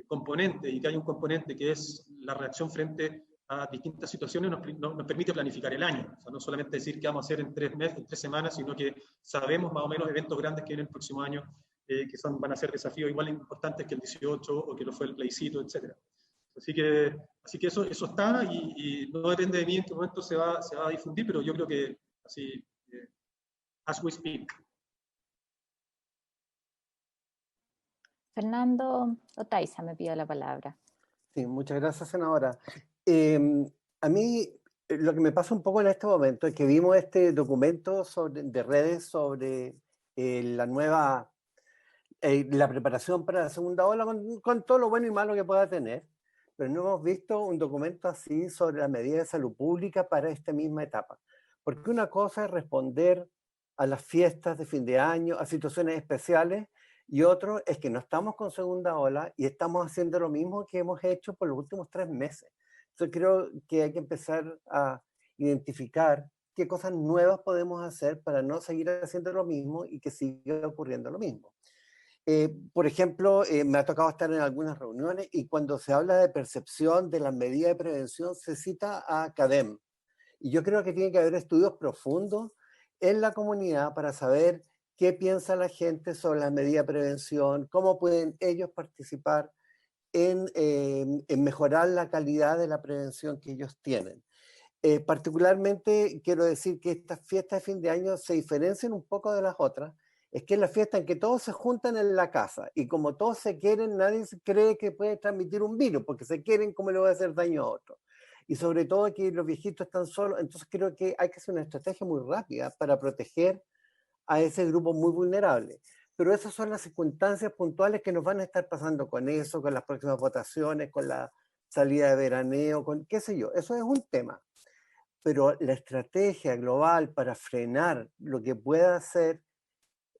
Speaker 7: componentes, y que hay un componente que es la reacción frente a distintas situaciones, nos permite planificar el año. O sea, no solamente decir qué vamos a hacer en 3 meses, en 3 semanas, sino que sabemos más o menos eventos grandes que vienen el próximo año, que van a ser desafíos igual importantes que el 18 o que lo fue el plebiscito, etc. Así que eso está, y no depende de mí en qué momento se va a difundir, pero yo creo que así, as we speak.
Speaker 1: Fernando Otaiza me pide la palabra.
Speaker 4: Sí, muchas gracias, senadora. A mí lo que me pasa un poco en este momento es que vimos este documento de redes sobre la preparación para la segunda ola, con todo lo bueno y malo que pueda tener, pero no hemos visto un documento así sobre las medidas de salud pública para esta misma etapa. Porque una cosa es responder a las fiestas de fin de año, a situaciones especiales, y otro es que no estamos con segunda ola y estamos haciendo lo mismo que hemos hecho por los últimos 3 meses. Entonces creo que hay que empezar a identificar qué cosas nuevas podemos hacer para no seguir haciendo lo mismo y que siga ocurriendo lo mismo. Por ejemplo, me ha tocado estar en algunas reuniones y cuando se habla de percepción de las medidas de prevención se cita a CADEM. Y yo creo que tiene que haber estudios profundos en la comunidad para saber qué piensa la gente sobre las medidas de prevención, cómo pueden ellos participar en mejorar la calidad de la prevención que ellos tienen. Particularmente quiero decir que estas fiestas de fin de año se diferencian un poco de las otras. Es que es la fiesta en que todos se juntan en la casa y como todos se quieren, nadie cree que puede transmitir un virus porque se quieren, cómo le va a hacer daño a otro. Y sobre todo que los viejitos están solos, entonces creo que hay que hacer una estrategia muy rápida para proteger a ese grupo muy vulnerable. Pero esas son las circunstancias puntuales que nos van a estar pasando con eso, con las próximas votaciones, con la salida de veraneo, con qué sé yo. Eso es un tema. Pero la estrategia global para frenar lo que pueda ser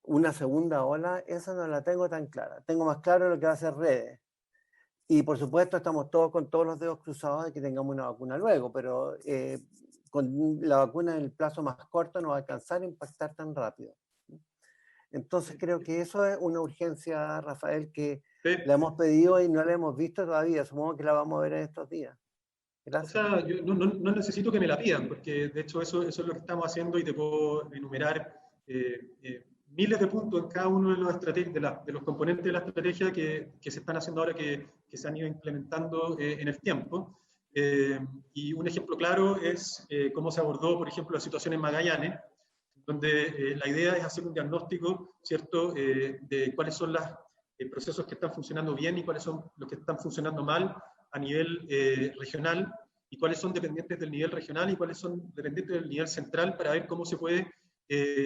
Speaker 4: una segunda ola, esa no la tengo tan clara. Tengo más claro lo que va a hacer redes. Y por supuesto estamos todos con todos los dedos cruzados de que tengamos una vacuna luego, pero con la vacuna en el plazo más corto no va a alcanzar a impactar tan rápido. Entonces creo que eso es una urgencia, Rafael, que la hemos pedido y no la hemos visto todavía. Supongo que la vamos a ver en estos días. Gracias.
Speaker 7: O sea, yo no necesito que me la pidan, porque de hecho eso es lo que estamos haciendo y te puedo enumerar miles de puntos en cada uno de los componentes de la estrategia que se están haciendo ahora, que se han ido implementando en el tiempo. Y un ejemplo claro es cómo se abordó, por ejemplo, la situación en Magallanes, donde la idea es hacer un diagnóstico, ¿cierto?, de cuáles son los procesos que están funcionando bien y cuáles son los que están funcionando mal a nivel regional, y cuáles son dependientes del nivel regional y cuáles son dependientes del nivel central, para ver cómo se puede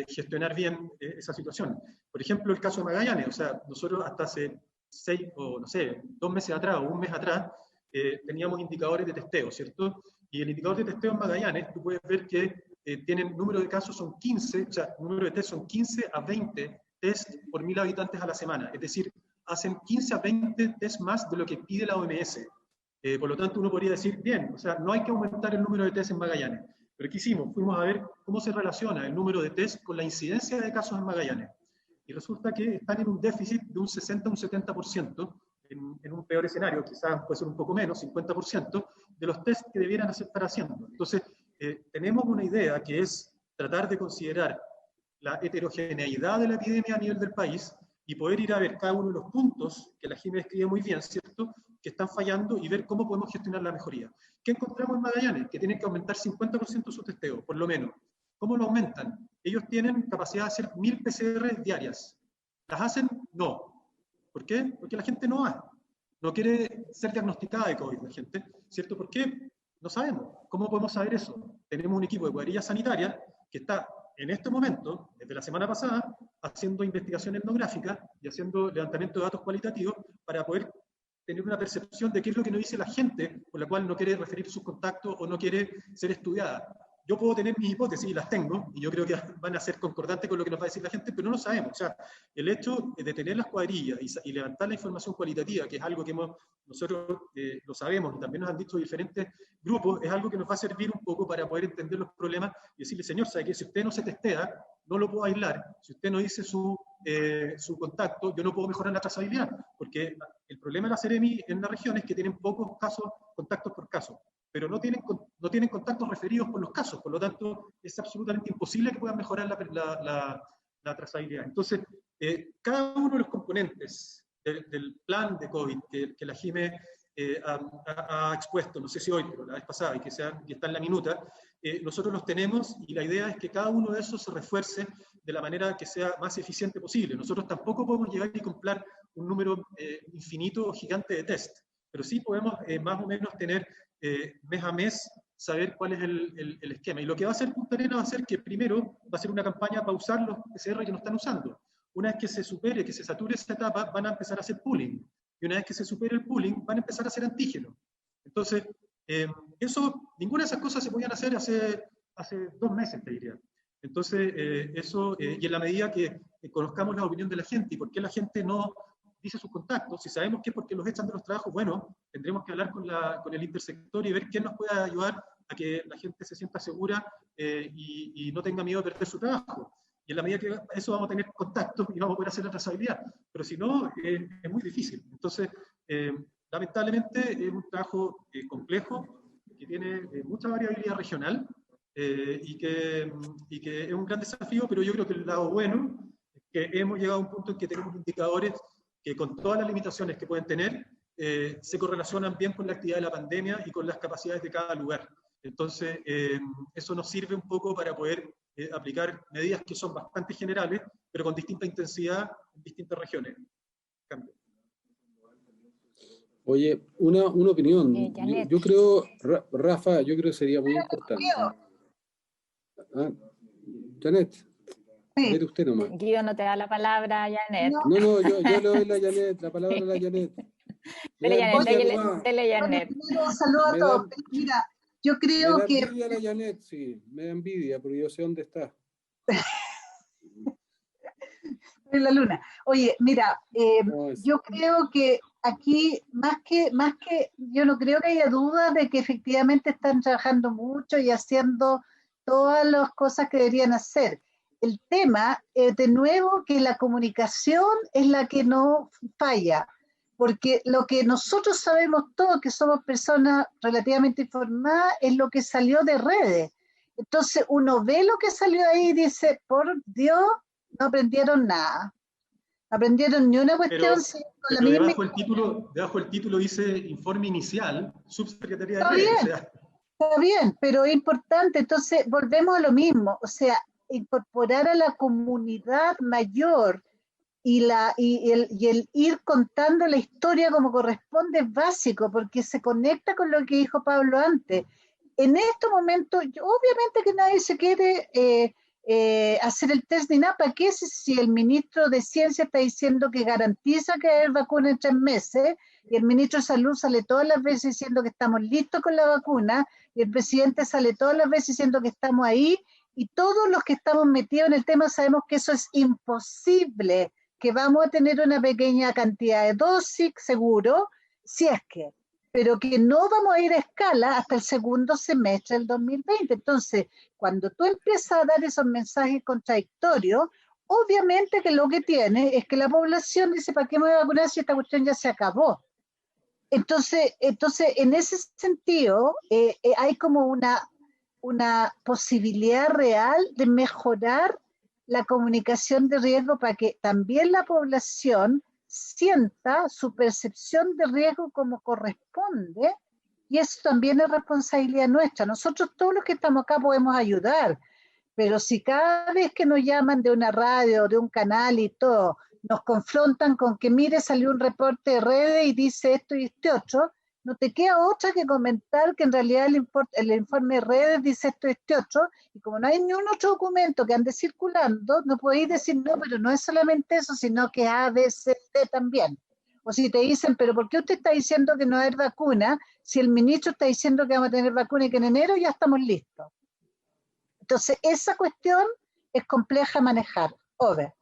Speaker 7: gestionar bien esa situación. Por ejemplo, el caso de Magallanes, o sea, nosotros hasta hace 6 o no sé, 2 meses atrás o 1 mes atrás, teníamos indicadores de testeo, ¿cierto? Y el indicador de testeo en Magallanes, tú puedes ver que tienen número de casos son 15, o sea, número de test son 15 a 20 test por 1000 habitantes a la semana. Es decir, hacen 15 a 20 test más de lo que pide la OMS. Por lo tanto, uno podría decir, bien, o sea, no hay que aumentar el número de test en Magallanes. Pero ¿qué hicimos? Fuimos a ver cómo se relaciona el número de test con la incidencia de casos en Magallanes. Y resulta que están en un déficit de un 60 a un 70%, en un peor escenario, quizás puede ser un poco menos, 50%, de los test que debieran estar haciendo. Entonces, tenemos una idea que es tratar de considerar la heterogeneidad de la epidemia a nivel del país y poder ir a ver cada uno de los puntos, que la Jimé escribe muy bien, ¿cierto?, que están fallando, y ver cómo podemos gestionar la mejoría. ¿Qué encontramos en Magallanes? Que tienen que aumentar 50% su testeo, por lo menos. ¿Cómo lo aumentan? Ellos tienen capacidad de hacer 1000 PCR diarias. ¿Las hacen? No. ¿Por qué? Porque la gente no va. No quiere ser diagnosticada de COVID, la gente, ¿cierto? ¿Por qué? No sabemos. ¿Cómo podemos saber eso? Tenemos un equipo de cuadrilla sanitaria que está en este momento, desde la semana pasada, haciendo investigación etnográfica y haciendo levantamiento de datos cualitativos para poder tener una percepción de qué es lo que nos dice la gente, por la cual no quiere referir sus contactos o no quiere ser estudiada. Yo puedo tener mis hipótesis y las tengo, y yo creo que van a ser concordantes con lo que nos va a decir la gente, pero no lo sabemos. O sea, el hecho de tener las cuadrillas y levantar la información cualitativa, que es algo que nosotros lo sabemos y también nos han dicho diferentes grupos, es algo que nos va a servir un poco para poder entender los problemas y decirle, señor, ¿sabe qué? Si usted no se testea, no lo puedo aislar. Si usted no dice su contacto, yo no puedo mejorar la trazabilidad, porque el problema de la Seremi en la región es que tienen pocos contactos por caso, pero no tienen contactos referidos por los casos, por lo tanto es absolutamente imposible que puedan mejorar la trazabilidad. Entonces, cada uno de los componentes del plan de COVID que la Jime ha expuesto, no sé si hoy, pero la vez pasada, y que está en la minuta, nosotros los tenemos y la idea es que cada uno de esos se refuerce de la manera que sea más eficiente posible. Nosotros tampoco podemos llegar y comprar un número infinito o gigante de test, pero sí podemos más o menos tener mes a mes saber cuál es el esquema. Y lo que va a hacer Punta Arenas va a ser que primero va a ser una campaña para usar los PCR que no están usando. Una vez que se supere, que se sature esa etapa, van a empezar a hacer pooling. Y una vez que se supere el pooling, van a empezar a hacer antígenos. Entonces, ninguna de esas cosas se podían hacer hace 2 meses, te diría. Entonces, y en la medida que conozcamos la opinión de la gente y por qué la gente no dice sus contactos, si sabemos que es porque los echan de los trabajos, bueno, tendremos que hablar con el intersector y ver quién nos puede ayudar a que la gente se sienta segura y no tenga miedo de perder su trabajo. Y en la medida que eso vamos a tener contactos y vamos a poder hacer la trazabilidad. Pero si no, es muy difícil. Entonces, lamentablemente es un trabajo complejo, que tiene mucha variabilidad regional y que es un gran desafío, pero yo creo que el lado bueno es que hemos llegado a un punto en que tenemos indicadores que con todas las limitaciones que pueden tener, se correlacionan bien con la actividad de la pandemia y con las capacidades de cada lugar. Entonces, eso nos sirve un poco para poder aplicar medidas que son bastante generales, pero con distinta intensidad en distintas regiones. Cambio.
Speaker 6: Oye, una opinión. Yo creo, Rafa, yo creo que sería muy importante. Janet, mire usted nomás.
Speaker 1: Guido no te da la palabra, Janet.
Speaker 6: No, yo le doy la palabra a la Janet.
Speaker 1: Dele, Janet.
Speaker 8: Un saludo a todos. Mira, yo creo que...
Speaker 6: Me da envidia la Janet, sí, me da envidia, porque yo sé dónde está.
Speaker 8: En la luna. Oye, mira, yo creo que aquí, más que, yo no creo que haya duda de que efectivamente están trabajando mucho y haciendo todas las cosas que deberían hacer. El tema, de nuevo, que la comunicación es la que no falla, porque lo que nosotros sabemos todos, que somos personas relativamente informadas, es lo que salió de redes. Entonces uno ve lo que salió ahí y dice, por Dios, no aprendieron nada. No aprendieron ni una cuestión.
Speaker 7: Pero debajo el título dice informe inicial, subsecretaría de redes.
Speaker 8: Está bien, pero es importante. Entonces volvemos a lo mismo, o sea, incorporar a la comunidad mayor y el ir contando la historia como corresponde es básico, porque se conecta con lo que dijo Pablo antes. En estos momentos, obviamente que nadie se quiere hacer el test ni nada. ¿Para qué si el ministro de Ciencia está diciendo que garantiza que hay vacuna en 3 meses y el ministro de Salud sale todas las veces diciendo que estamos listos con la vacuna y el presidente sale todas las veces diciendo que estamos ahí? Y todos los que estamos metidos en el tema sabemos que eso es imposible, que vamos a tener una pequeña cantidad de dosis, seguro, si es que, pero que no vamos a ir a escala hasta el segundo semestre del 2020. Entonces, cuando tú empiezas a dar esos mensajes contradictorios, obviamente que lo que tiene es que la población dice, ¿para qué me voy a vacunar si esta cuestión ya se acabó? Entonces en ese sentido, hay como una posibilidad real de mejorar la comunicación de riesgo para que también la población sienta su percepción de riesgo como corresponde, y eso también es responsabilidad nuestra. Nosotros todos los que estamos acá podemos ayudar, pero si cada vez que nos llaman de una radio, de un canal y todo, nos confrontan con que mire, salió un reporte de redes y dice esto y este otro, no te queda otra que comentar que en realidad el informe de redes dice esto y este otro, y como no hay ni un otro documento que ande circulando, no podéis decir no, pero no es solamente eso, sino que A, B, C, D también. O si te dicen, pero ¿por qué usted está diciendo que no va a haber vacuna si el ministro está diciendo que vamos a tener vacuna y que en enero ya estamos listos? Entonces, esa cuestión es compleja a manejar. Over.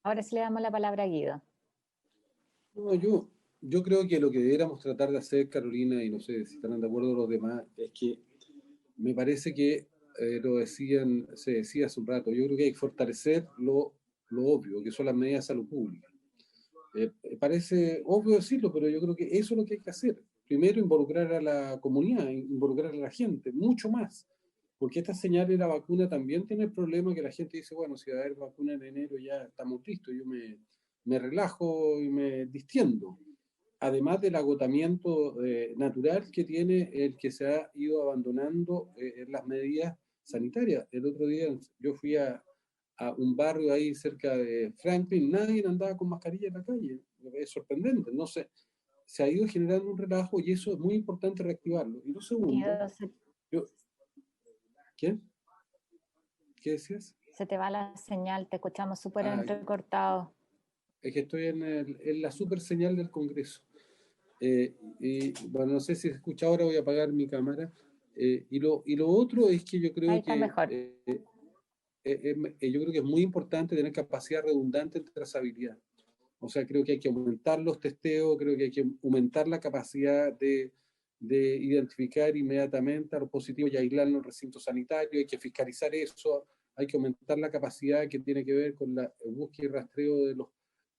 Speaker 1: Ahora sí le damos la palabra a Guido.
Speaker 6: No, yo creo que lo que deberíamos tratar de hacer, Carolina, y no sé si estarán de acuerdo los demás, es que me parece que se decía hace un rato, yo creo que hay que fortalecer lo obvio, que son las medidas de salud pública. Parece obvio decirlo, pero yo creo que eso es lo que hay que hacer. Primero, involucrar a la comunidad, involucrar a la gente, mucho más. Porque esta señal de la vacuna también tiene el problema que la gente dice, bueno, si va a haber vacuna en enero ya estamos listos, yo me relajo y me distiendo. Además del agotamiento natural que tiene el que se ha ido abandonando en las medidas sanitarias. El otro día yo fui a un barrio ahí cerca de Franklin, nadie andaba con mascarilla en la calle. Es sorprendente, no sé. Se ha ido generando un relajo y eso es muy importante reactivarlo. Y lo segundo, ¿quién? ¿Qué decías?
Speaker 1: Se te va la señal, te escuchamos súper entrecortado.
Speaker 6: Es que estoy en la super señal del Congreso. Y bueno, no sé si se escucha ahora, voy a apagar mi cámara. Y lo otro es que yo creo
Speaker 1: ahí está mejor.
Speaker 6: Yo creo que es muy importante tener capacidad redundante en trazabilidad. O sea, creo que hay que aumentar los testeos, creo que hay que aumentar la capacidad de identificar inmediatamente a los positivos y aislar en los recintos sanitarios, hay que fiscalizar eso, hay que aumentar la capacidad que tiene que ver con la búsqueda y rastreo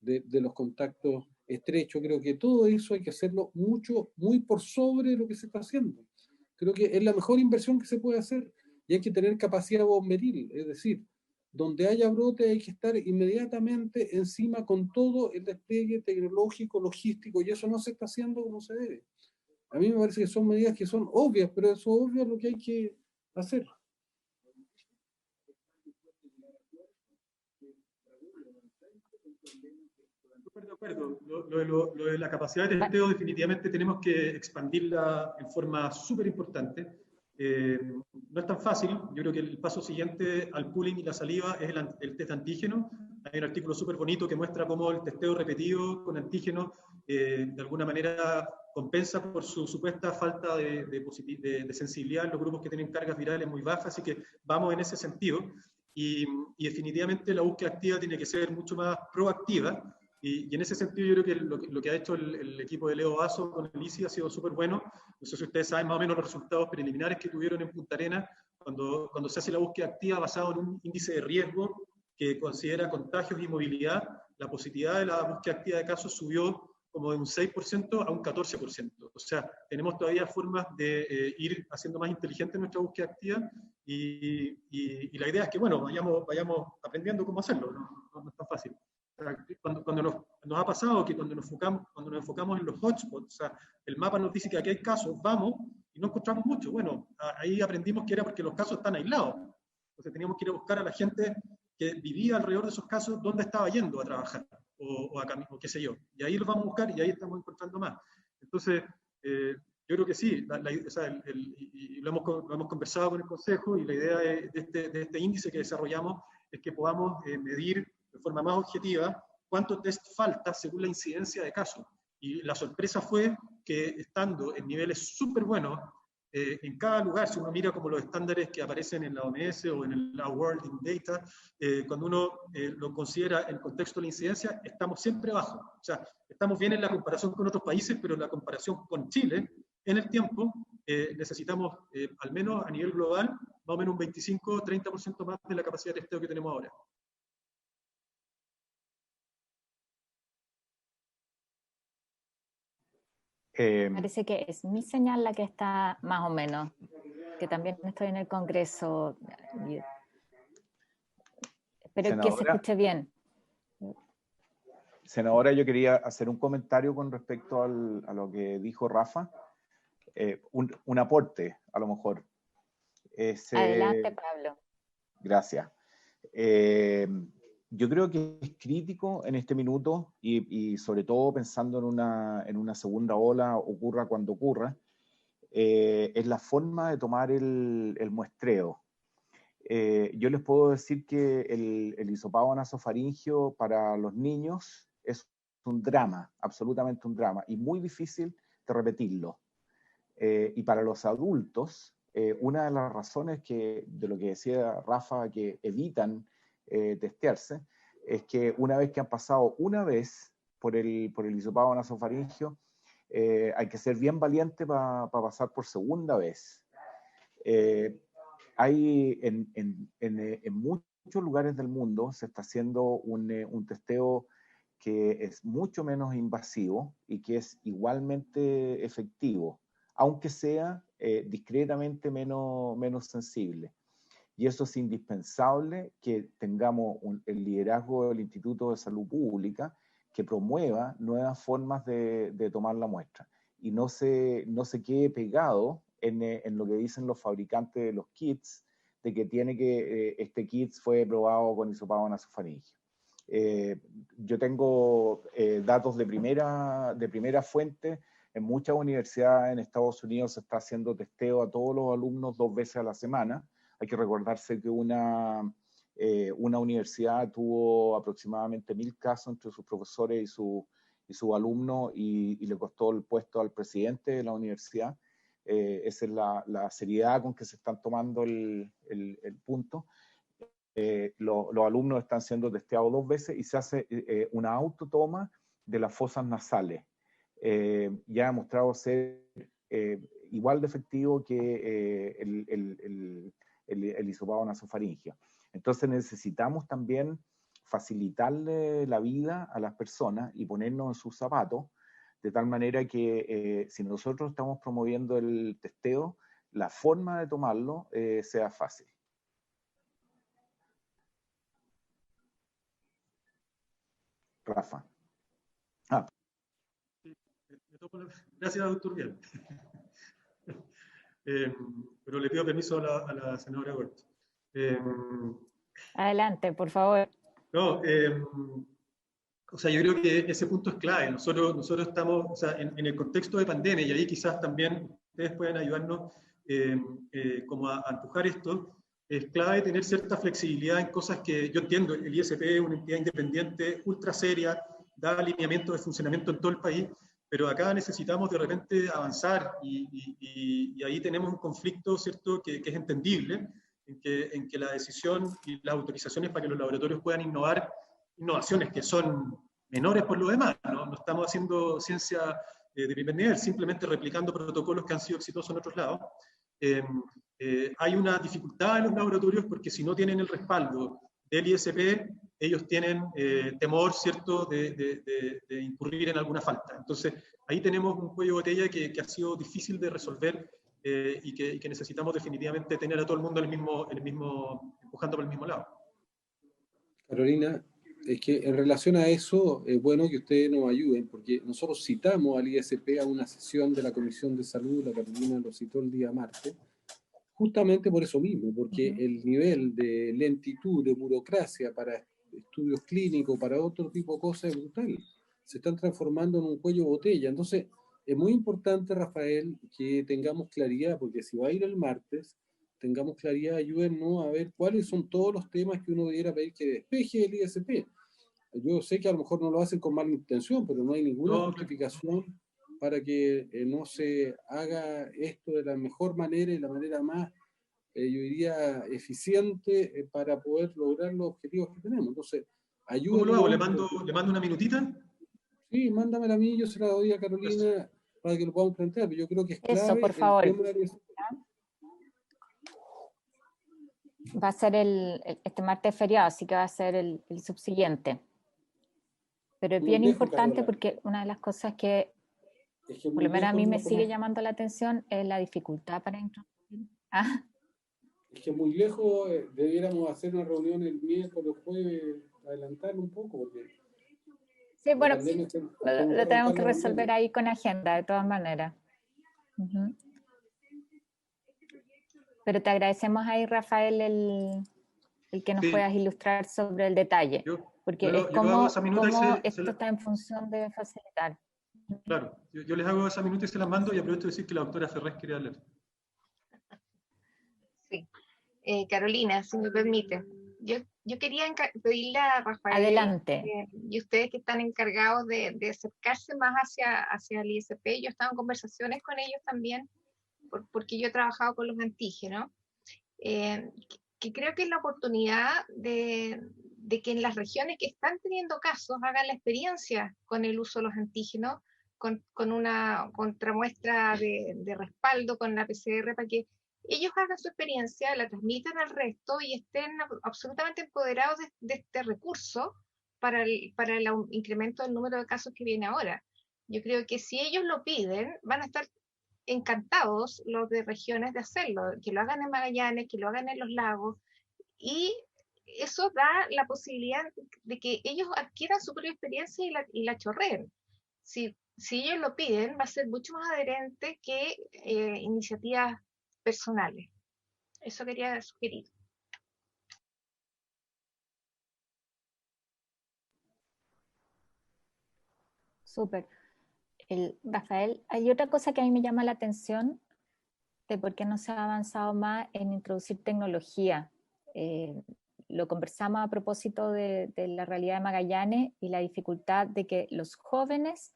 Speaker 6: de los contactos estrechos. Creo que todo eso hay que hacerlo muy por sobre lo que se está haciendo. Creo que es la mejor inversión que se puede hacer y hay que tener capacidad bomberil, es decir, donde haya brote hay que estar inmediatamente encima con todo el despliegue tecnológico, logístico, y eso no se está haciendo como se debe. A mí me parece que son medidas que son obvias, pero eso obvio es lo que hay que hacer.
Speaker 7: De acuerdo. Lo de la capacidad de testeo definitivamente tenemos que expandirla en forma súper importante. No es tan fácil. Yo creo que el paso siguiente al pooling y la saliva es el test de antígeno. Hay un artículo súper bonito que muestra cómo el testeo repetido con antígeno de alguna manera compensa por su supuesta falta de sensibilidad en los grupos que tienen cargas virales muy bajas, así que vamos en ese sentido. Y definitivamente la búsqueda activa tiene que ser mucho más proactiva. Y en ese sentido yo creo que lo que ha hecho el equipo de Leo Vaso con el ICI ha sido súper bueno. No sé si ustedes saben más o menos los resultados preliminares que tuvieron en Punta Arenas cuando se hace la búsqueda activa basado en un índice de riesgo que considera contagios y movilidad. La positividad de la búsqueda activa de casos subió como de un 6% a un 14%. O sea, tenemos todavía formas de ir haciendo más inteligente nuestra búsqueda activa y la idea es que, bueno, vayamos aprendiendo cómo hacerlo, no es tan fácil. Cuando nos ha pasado que cuando nos enfocamos en los hotspots, o sea, el mapa nos dice que aquí hay casos, vamos y no encontramos mucho. Bueno, ahí aprendimos que era porque los casos están aislados. Entonces teníamos que ir a buscar a la gente que vivía alrededor de esos casos, dónde estaba yendo a trabajar o qué sé yo. Y ahí los vamos a buscar y ahí estamos encontrando más. Entonces, yo creo que sí, y lo hemos conversado con el Consejo y la idea de este índice que desarrollamos es que podamos medir de forma más objetiva cuánto test falta según la incidencia de casos. Y la sorpresa fue que estando en niveles súper buenos, en cada lugar, si uno mira como los estándares que aparecen en la OMS o en la World in Data, cuando uno lo considera en contexto de la incidencia, estamos siempre abajo. O sea, estamos bien en la comparación con otros países, pero en la comparación con Chile, en el tiempo, necesitamos, al menos a nivel global, más o menos un 25-30% más de la capacidad de testeo que tenemos ahora.
Speaker 1: Parece que es mi señal la que está más o menos, que también estoy en el Congreso. Espero senadora, que se escuche bien.
Speaker 3: Senadora, yo quería hacer un comentario con respecto a lo que dijo Rafa. Un aporte, a lo mejor.
Speaker 1: Adelante, Pablo.
Speaker 3: Gracias. Yo creo que es crítico en este minuto y sobre todo pensando en una segunda ola, ocurra cuando ocurra, es la forma de tomar el muestreo. Yo les puedo decir que el hisopado nasofaringio para los niños es un drama, absolutamente un drama, y muy difícil de repetirlo. Y para los adultos, una de las razones de lo que decía Rafa, que evitan testearse, es que una vez que han pasado una vez por el hisopado nasofaringio, hay que ser bien valiente para pasar por segunda vez. Hay en muchos lugares del mundo se está haciendo un testeo que es mucho menos invasivo y que es igualmente efectivo, aunque sea discretamente menos sensible. Y eso es indispensable que tengamos el liderazgo del Instituto de Salud Pública que promueva nuevas formas de tomar la muestra y no se quede pegado en lo que dicen los fabricantes de los kits, de que este kit fue probado con hisopado nasofaringio. Yo tengo datos de primera fuente. En muchas universidades en Estados Unidos se está haciendo testeo a todos los alumnos 2 veces a la semana. Hay que recordarse que una universidad tuvo aproximadamente 1000 casos entre sus profesores y sus alumnos y le costó el puesto al presidente de la universidad. Esa es la seriedad con que se están tomando el punto. Los alumnos están siendo testeados 2 veces y se hace una autotoma de las fosas nasales. Ya ha mostrado ser igual de efectivo que el hisopado nasofaringio. Entonces necesitamos también facilitarle la vida a las personas y ponernos en sus zapatos, de tal manera que si nosotros estamos promoviendo el testeo, la forma de tomarlo sea fácil. Rafa.
Speaker 7: Gracias, doctor Vial. Pero le pido permiso a la senadora Huerta.
Speaker 1: Adelante, por favor.
Speaker 7: No, o sea, yo creo que ese punto es clave. Nosotros estamos, o sea, en el contexto de pandemia, y ahí quizás también ustedes pueden ayudarnos como a empujar esto. Es clave tener cierta flexibilidad en cosas que yo entiendo. El ISP es una entidad independiente, ultra seria, da alineamiento de funcionamiento en todo el país, pero acá necesitamos de repente avanzar y ahí tenemos un conflicto, ¿cierto?, que es entendible, en que la decisión y las autorizaciones para que los laboratorios puedan innovar, innovaciones que son menores por lo demás, no estamos haciendo ciencia de primer nivel, simplemente replicando protocolos que han sido exitosos en otros lados. Hay una dificultad en los laboratorios porque si no tienen el respaldo del ISP, ellos tienen temor, ¿cierto?, de incurrir en alguna falta. Entonces, ahí tenemos un cuello de botella que ha sido difícil de resolver y que necesitamos definitivamente tener a todo el mundo empujando por el mismo lado.
Speaker 6: Carolina, es que en relación a eso, es bueno que ustedes nos ayuden, porque nosotros citamos al ISP a una sesión de la Comisión de Salud, la Carolina lo citó el día martes, justamente por eso mismo, porque el nivel de lentitud, de burocracia para estudios clínicos, para otro tipo de cosas es brutal. Se están transformando en un cuello de botella. Entonces, es muy importante, Rafael, que tengamos claridad, porque si va a ir el martes, tengamos claridad, ayúdennos a ver cuáles son todos los temas que uno debiera pedir que despeje el ISP. Yo sé que a lo mejor no lo hacen con mala intención, pero no hay ninguna justificación para que no se haga esto de la mejor manera y la manera más, yo diría, eficiente para poder lograr los objetivos que tenemos. Entonces, ayúdennos.
Speaker 7: ¿Cómo lo hago? ¿Le mando una minutita?
Speaker 6: Sí, mándamela a mí, yo se la doy a Carolina para que lo podamos plantear, pero yo creo que es clave.
Speaker 1: Eso, por favor. Va a ser este martes feriado, así que va a ser el subsiguiente. Pero es bien importante porque una de las cosas que por lo menos a mí me sigue llamando la atención es la dificultad para introducir. ¿Ah?
Speaker 6: Es que muy lejos debiéramos hacer una reunión el miércoles o jueves, adelantarlo un poco, porque...
Speaker 1: Sí, bueno, lo tenemos que resolver ahí con agenda, de todas maneras. Pero te agradecemos ahí, Rafael, el que nos puedas ilustrar sobre el detalle. Porque es como esto está en función de facilitar.
Speaker 7: Claro, yo les hago esa minuta y se la mando, y aprovecho de decir que la doctora Ferrés quería hablar.
Speaker 8: Sí.
Speaker 9: Carolina, si me permite. Yo quería pedirle a Rafael
Speaker 1: Adelante.
Speaker 9: y ustedes que están encargados de acercarse más hacia el ISP. Yo he estado en conversaciones con ellos también, porque yo he trabajado con los antígenos, que creo que es la oportunidad de que en las regiones que están teniendo casos hagan la experiencia con el uso de los antígenos, con una contramuestra de respaldo con la PCR, para que ellos hagan su experiencia, la transmitan al resto y estén absolutamente empoderados de este recurso para el incremento del número de casos que viene ahora. Yo creo que si ellos lo piden, van a estar encantados los de regiones de hacerlo, que lo hagan en Magallanes, que lo hagan en los lagos, y eso da la posibilidad de que ellos adquieran su propia experiencia y la chorreen. Si ellos lo piden, va a ser mucho más adherente que iniciativas personales. Eso quería sugerir.
Speaker 1: Súper. Rafael, hay otra cosa que a mí me llama la atención de por qué no se ha avanzado más en introducir tecnología. Lo conversamos a propósito de la realidad de Magallanes y la dificultad de que los jóvenes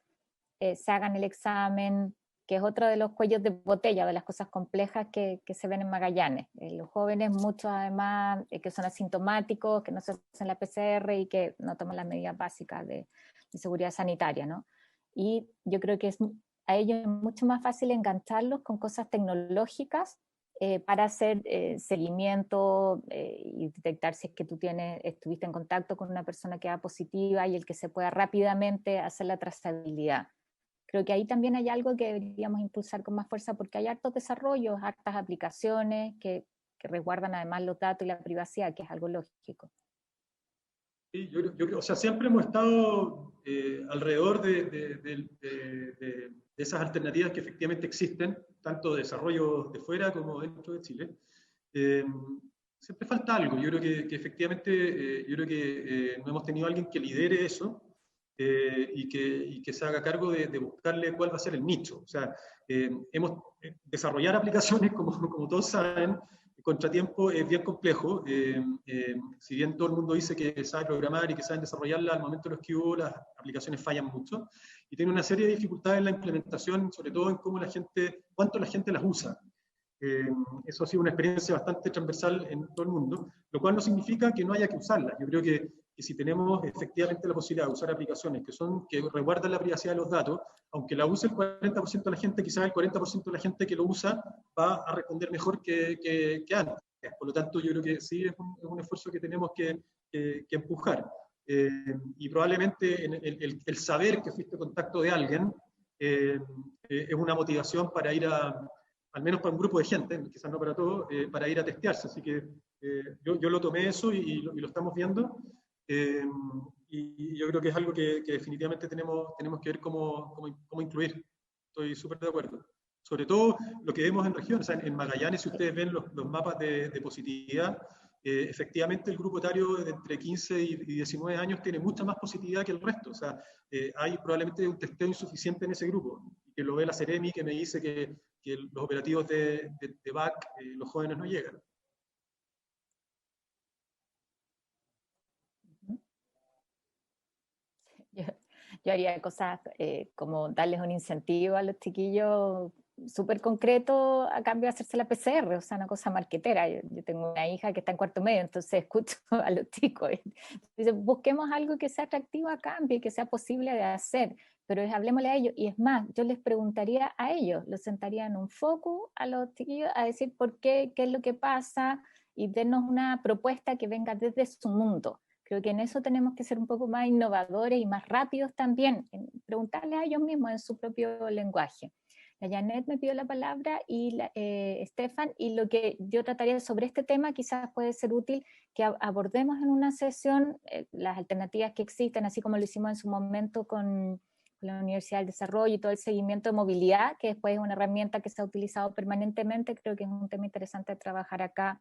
Speaker 1: se hagan el examen, que es otro de los cuellos de botella, de las cosas complejas que se ven en Magallanes. Los jóvenes, muchos además, que son asintomáticos, que no se hacen la PCR y que no toman las medidas básicas de seguridad sanitaria, ¿no? Y yo creo que a ellos es mucho más fácil engancharlos con cosas tecnológicas para hacer seguimiento y detectar si es que tú estuviste en contacto con una persona que da positiva y el que se pueda rápidamente hacer la trazabilidad. Creo que ahí también hay algo que deberíamos impulsar con más fuerza porque hay hartos desarrollos, hartas aplicaciones que resguardan además los datos y la privacidad, que es algo lógico.
Speaker 7: Sí, yo creo, o sea, siempre hemos estado alrededor de esas alternativas que efectivamente existen, tanto de desarrollo de fuera como dentro de Chile. Siempre falta algo. Yo creo que efectivamente, no hemos tenido alguien que lidere eso y que se haga cargo de buscarle cuál va a ser el nicho. O sea, desarrollar aplicaciones, como todos saben, contratiempo es bien complejo. Si bien todo el mundo dice que sabe programar y que saben desarrollarla, al momento de los que hubo, las aplicaciones fallan mucho y tiene una serie de dificultades en la implementación, sobre todo en cuánto la gente las usa. Eso ha sido una experiencia bastante transversal en todo el mundo, lo cual no significa que no haya que usarlas. Yo creo que si tenemos efectivamente la posibilidad de usar aplicaciones que resguardan la privacidad de los datos, aunque la use el 40% de la gente, quizás el 40% de la gente que lo usa va a responder mejor que antes. Por lo tanto, yo creo que sí es un esfuerzo que tenemos que empujar. Y probablemente el saber que fuiste contacto de alguien es una motivación para ir al menos para un grupo de gente, quizás no para todos, para ir a testearse. Así que yo lo tomé eso y lo estamos viendo. Y yo creo que es algo que definitivamente tenemos que ver cómo incluir. Estoy súper de acuerdo. Sobre todo lo que vemos en regiones, o sea, en Magallanes, si ustedes ven los mapas de positividad, efectivamente el grupo etario de entre 15 y 19 años tiene mucha más positividad que el resto. O sea, hay probablemente un testeo insuficiente en ese grupo, que lo ve la Ceremi, que me dice que los operativos de BAC, los jóvenes no llegan.
Speaker 1: Yo haría cosas como darles un incentivo a los chiquillos súper concreto a cambio de hacerse la PCR, o sea, una cosa marquetera. Yo tengo una hija que está en cuarto medio, entonces escucho a los chicos. Dice, busquemos algo que sea atractivo a cambio y que sea posible de hacer, pero hablemosle a ellos. Y es más, yo les preguntaría a ellos, los sentaría en un foco a los chiquillos a decir por qué es lo que pasa y darnos una propuesta que venga desde su mundo. Creo que en eso tenemos que ser un poco más innovadores y más rápidos también, en preguntarles a ellos mismos en su propio lenguaje. La Janet me pidió la palabra y Estefan, y lo que yo trataría sobre este tema quizás puede ser útil que abordemos en una sesión las alternativas que existen, así como lo hicimos en su momento con la Universidad del Desarrollo y todo el seguimiento de movilidad, que después es una herramienta que se ha utilizado permanentemente. Creo que es un tema interesante de trabajar acá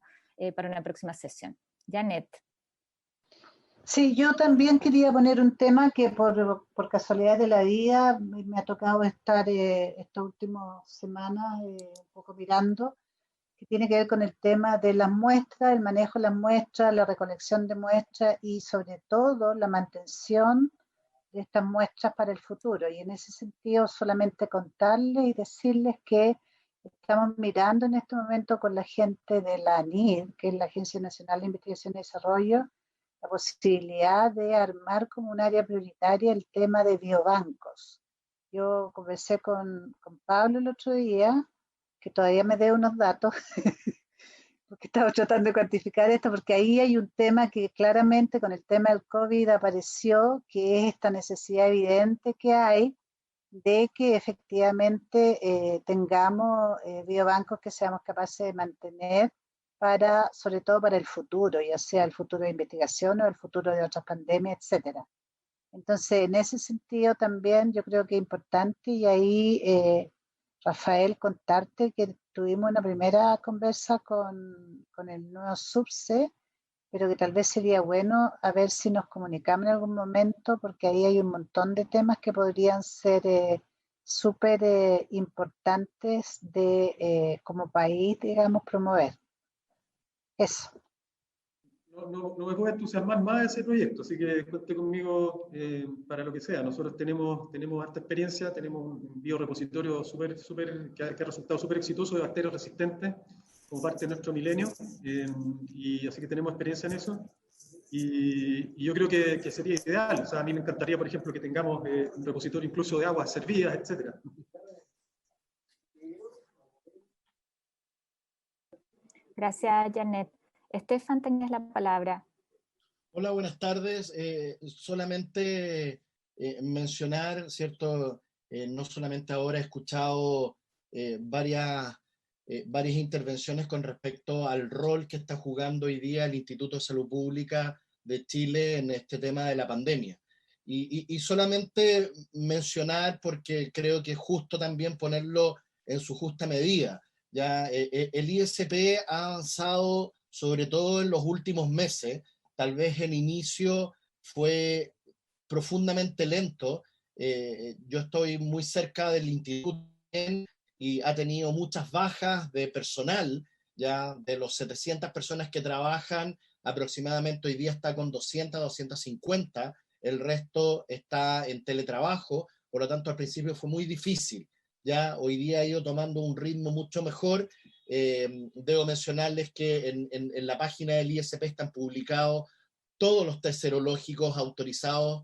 Speaker 1: para una próxima sesión. Janet.
Speaker 8: Sí, yo también quería poner un tema que por casualidad de la vida me ha tocado estar estas últimas semanas un poco mirando, que tiene que ver con el tema de las muestras, el manejo de las muestras, la recolección de muestras y sobre todo la mantención de estas muestras para el futuro. Y en ese sentido solamente contarles y decirles que estamos mirando en este momento con la gente de la ANID, que es la Agencia Nacional de Investigación y Desarrollo, la posibilidad de armar como un área prioritaria el tema de biobancos. Yo conversé con Pablo el otro día, que todavía me dé unos datos, porque estaba tratando de cuantificar esto, porque ahí hay un tema que claramente con el tema del COVID apareció, que es esta necesidad evidente que hay de que efectivamente tengamos biobancos que seamos capaces de mantener para, sobre todo para el futuro, ya sea el futuro de investigación o el futuro de otras pandemias, etcétera. Entonces, en ese sentido también yo creo que es importante y ahí, Rafael, contarte que tuvimos una primera conversa con el nuevo SUBSE, pero que tal vez sería bueno a ver si nos comunicamos en algún momento, porque ahí hay un montón de temas que podrían ser súper importantes de como país, digamos, promover. Eso.
Speaker 7: No me puedo entusiasmar más de ese proyecto, así que cuente conmigo para lo que sea. Nosotros tenemos harta experiencia, tenemos un biorepositorio que ha resultado súper exitoso de bacterias resistentes como parte de nuestro milenio, y así que tenemos experiencia en eso. Y yo creo que sería ideal. O sea, a mí me encantaría, por ejemplo, que tengamos un repositorio incluso de aguas servidas, etcétera.
Speaker 1: Gracias, Janet. Estefan, tenés la palabra.
Speaker 10: Hola, buenas tardes. Solamente mencionar, ¿cierto? No solamente ahora he escuchado varias intervenciones con respecto al rol que está jugando hoy día el Instituto de Salud Pública de Chile en este tema de la pandemia. Y solamente mencionar, porque creo que es justo también ponerlo en su justa medida. Ya, el ISP ha avanzado sobre todo en los últimos meses. Tal vez el inicio fue profundamente lento. Yo estoy muy cerca del instituto y ha tenido muchas bajas de personal. Ya de los 700 personas que trabajan, aproximadamente hoy día está con 200, 250. El resto está en teletrabajo. Por lo tanto, al principio fue muy difícil. Ya hoy día ha ido tomando un ritmo mucho mejor. Debo mencionarles que en la página del ISP están publicados todos los test serológicos autorizados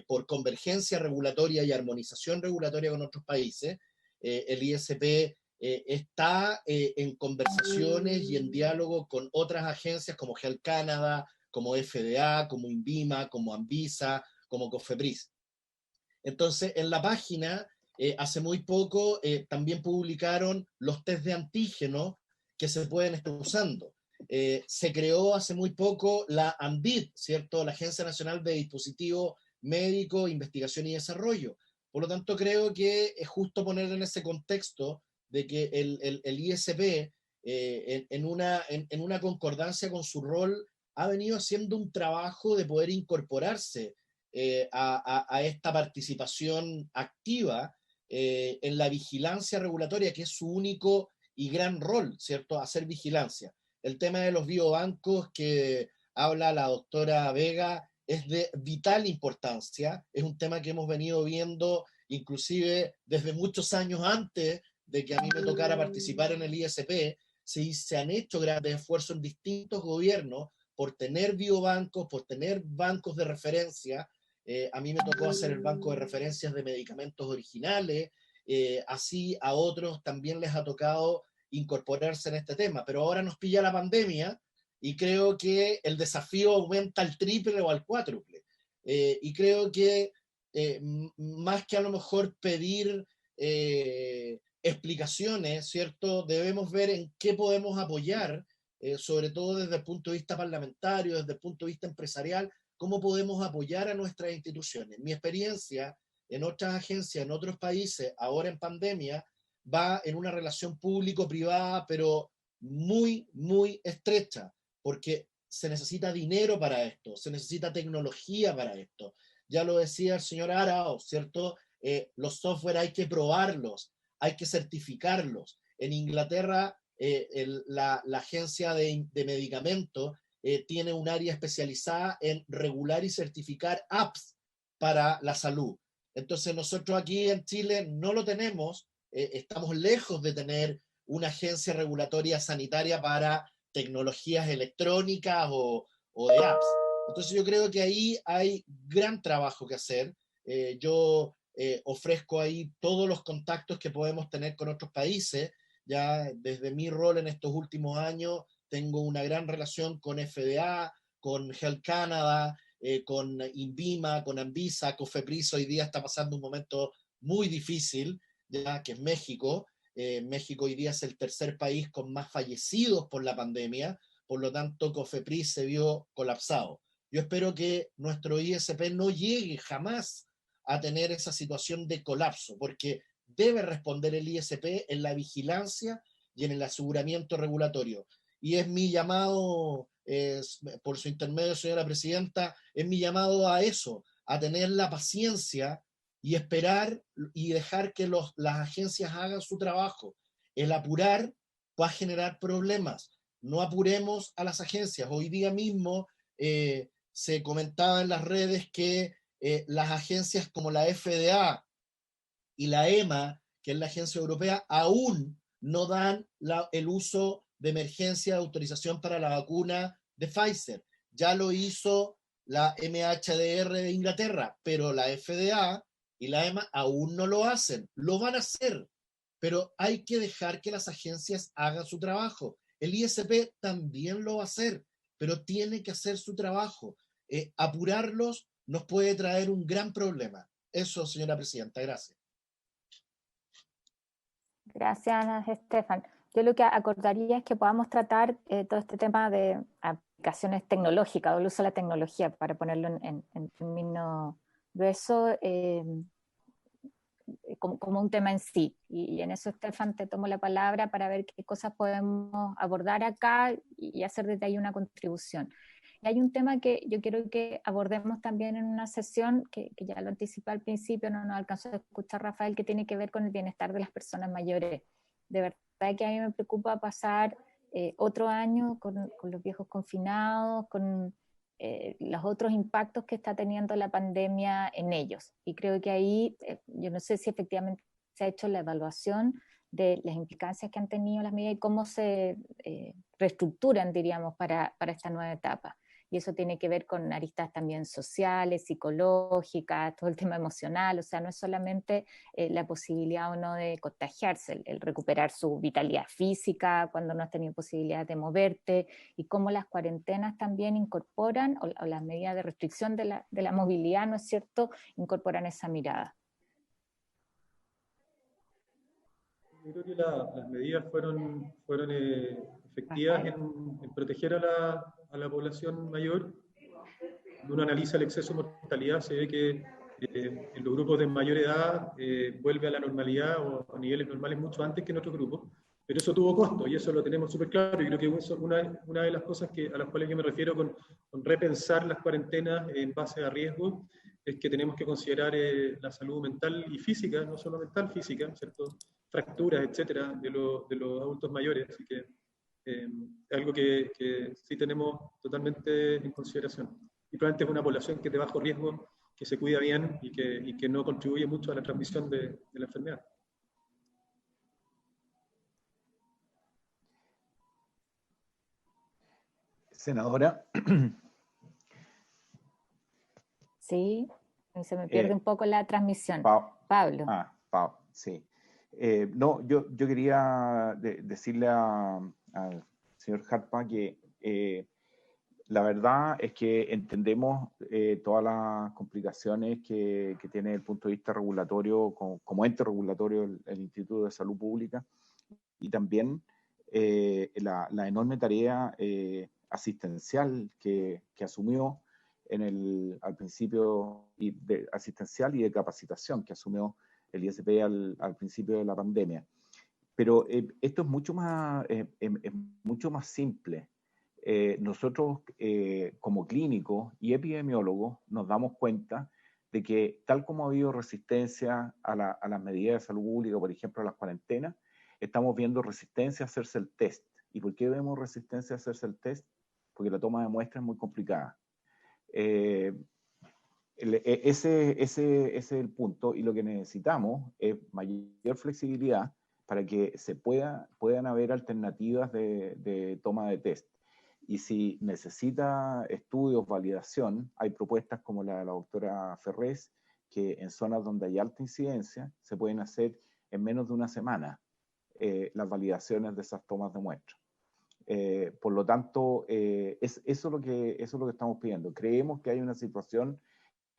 Speaker 10: por convergencia regulatoria y armonización regulatoria con otros países. El ISP está en conversaciones y en diálogo con otras agencias como Health Canada, como FDA, como INVIMA, como ANVISA, como COFEPRIS. Entonces, en la página hace muy poco también publicaron los test de antígeno que se pueden estar usando. Se creó hace muy poco la ANVID, ¿cierto? La Agencia Nacional de Dispositivos Médicos, Investigación y Desarrollo. Por lo tanto, creo que es justo poner en ese contexto de que el ISP, en una concordancia con su rol, ha venido haciendo un trabajo de poder incorporarse a esta participación activa en la vigilancia regulatoria, que es su único y gran rol, ¿cierto? Hacer vigilancia. El tema de los biobancos que habla la doctora Vega es de vital importancia, es un tema que hemos venido viendo inclusive desde muchos años antes de que a mí me tocara participar en el ISP. Se han hecho grandes esfuerzos en distintos gobiernos por tener biobancos, por tener bancos de referencia. A mí me tocó hacer el banco de referencias de medicamentos originales, así a otros también les ha tocado incorporarse en este tema, pero ahora nos pilla la pandemia y creo que el desafío aumenta al triple o al cuádruple. Y creo que más que a lo mejor pedir explicaciones, ¿cierto? Debemos ver en qué podemos apoyar, sobre todo desde el punto de vista parlamentario, desde el punto de vista empresarial, cómo podemos apoyar a nuestras instituciones. Mi experiencia en otras agencias, en otros países, ahora en pandemia, va en una relación público-privada, pero muy, muy estrecha, porque se necesita dinero para esto, se necesita tecnología para esto. Ya lo decía el señor Arao, ¿cierto? Los software hay que probarlos, hay que certificarlos. En Inglaterra la agencia de medicamentos tiene un área especializada en regular y certificar apps para la salud. Entonces nosotros aquí en Chile no lo tenemos, estamos lejos de tener una agencia regulatoria sanitaria para tecnologías electrónicas o de apps. Entonces yo creo que ahí hay gran trabajo que hacer. Yo ofrezco ahí todos los contactos que podemos tener con otros países. Ya desde mi rol en estos últimos años tengo una gran relación con FDA, con Health Canada, con INVIMA, con Anvisa. COFEPRIS hoy día está pasando un momento muy difícil, ya que es México. México hoy día es el tercer país con más fallecidos por la pandemia, por lo tanto COFEPRIS se vio colapsado. Yo espero que nuestro ISP no llegue jamás a tener esa situación de colapso, porque debe responder el ISP en la vigilancia y en el aseguramiento regulatorio. Y es mi llamado, por su intermedio, señora presidenta, es mi llamado a eso, a tener la paciencia y esperar y dejar que las agencias hagan su trabajo. El apurar va a generar problemas. No apuremos a las agencias. Hoy día mismo se comentaba en las redes que las agencias como la FDA y la EMA, que es la agencia europea, aún no dan el uso de emergencia de autorización para la vacuna de Pfizer. Ya lo hizo la MHDR de Inglaterra, pero la FDA y la EMA aún no lo hacen. Lo van a hacer, pero hay que dejar que las agencias hagan su trabajo. El ISP también lo va a hacer, pero tiene que hacer su trabajo. Apurarlos nos puede traer un gran problema. Eso, señora presidenta, gracias.
Speaker 1: Gracias, Estefan. Yo lo que acordaría es que podamos tratar todo este tema de aplicaciones tecnológicas o el uso de la tecnología, para ponerlo en términos gruesos, como un tema en sí. Y en eso, Estefan, te tomo la palabra para ver qué cosas podemos abordar acá y hacer desde ahí una contribución. Y hay un tema que yo quiero que abordemos también en una sesión, que ya lo anticipé al principio, no nos alcanzó a escuchar Rafael, que tiene que ver con el bienestar de las personas mayores. De verdad que a mí me preocupa pasar otro año con los viejos confinados, con los otros impactos que está teniendo la pandemia en ellos. Y creo que ahí, yo no sé si efectivamente se ha hecho la evaluación de las implicancias que han tenido las medidas y cómo se reestructuran, diríamos, para esta nueva etapa. Y eso tiene que ver con aristas también sociales, psicológicas, todo el tema emocional. O sea, no es solamente la posibilidad o no de contagiarse, el recuperar su vitalidad física cuando no has tenido posibilidad de moverte, y cómo las cuarentenas también incorporan, o las medidas de restricción de la movilidad, ¿no es cierto?, incorporan esa mirada.
Speaker 7: Yo creo que las medidas fueron efectivas en proteger a la población mayor. Cuando uno analiza el exceso de mortalidad, se ve que en los grupos de mayor edad vuelve a la normalidad o a niveles normales mucho antes que en otros grupos, pero eso tuvo costo y eso lo tenemos súper claro. Y creo que una de las cosas a las cuales yo me refiero con repensar las cuarentenas en base a riesgo es que tenemos que considerar la salud mental y física, no solo mental, física, ¿cierto?, fracturas, etcétera, de los adultos mayores. Así que es algo que sí tenemos totalmente en consideración. Y probablemente es una población que es de bajo riesgo, que se cuida bien y que no contribuye mucho a la transmisión de la enfermedad.
Speaker 3: Senadora.
Speaker 1: Sí, se me pierde un poco la transmisión. Pablo.
Speaker 3: Pablo, sí. No, yo quería decirle al señor Harpa que la verdad es que entendemos todas las complicaciones que tiene desde el punto de vista regulatorio, como ente regulatorio, el Instituto de Salud Pública, y también la enorme tarea asistencial que asumió al principio, asistencial y de capacitación que asumió el ISP al principio de la pandemia. Pero esto es mucho más simple. Nosotros como clínicos y epidemiólogos nos damos cuenta de que tal como ha habido resistencia a las medidas de salud pública, por ejemplo a las cuarentenas, estamos viendo resistencia a hacerse el test. ¿Y por qué vemos resistencia a hacerse el test? Porque la toma de muestra es muy complicada. Ese es el punto, y lo que necesitamos es mayor flexibilidad para que puedan haber alternativas de toma de test. Y si necesita estudios, validación, hay propuestas como la de la doctora Ferrés, que en zonas donde hay alta incidencia se pueden hacer en menos de una semana las validaciones de esas tomas de muestra. Por lo tanto, eso es lo que estamos pidiendo. Creemos que hay una situación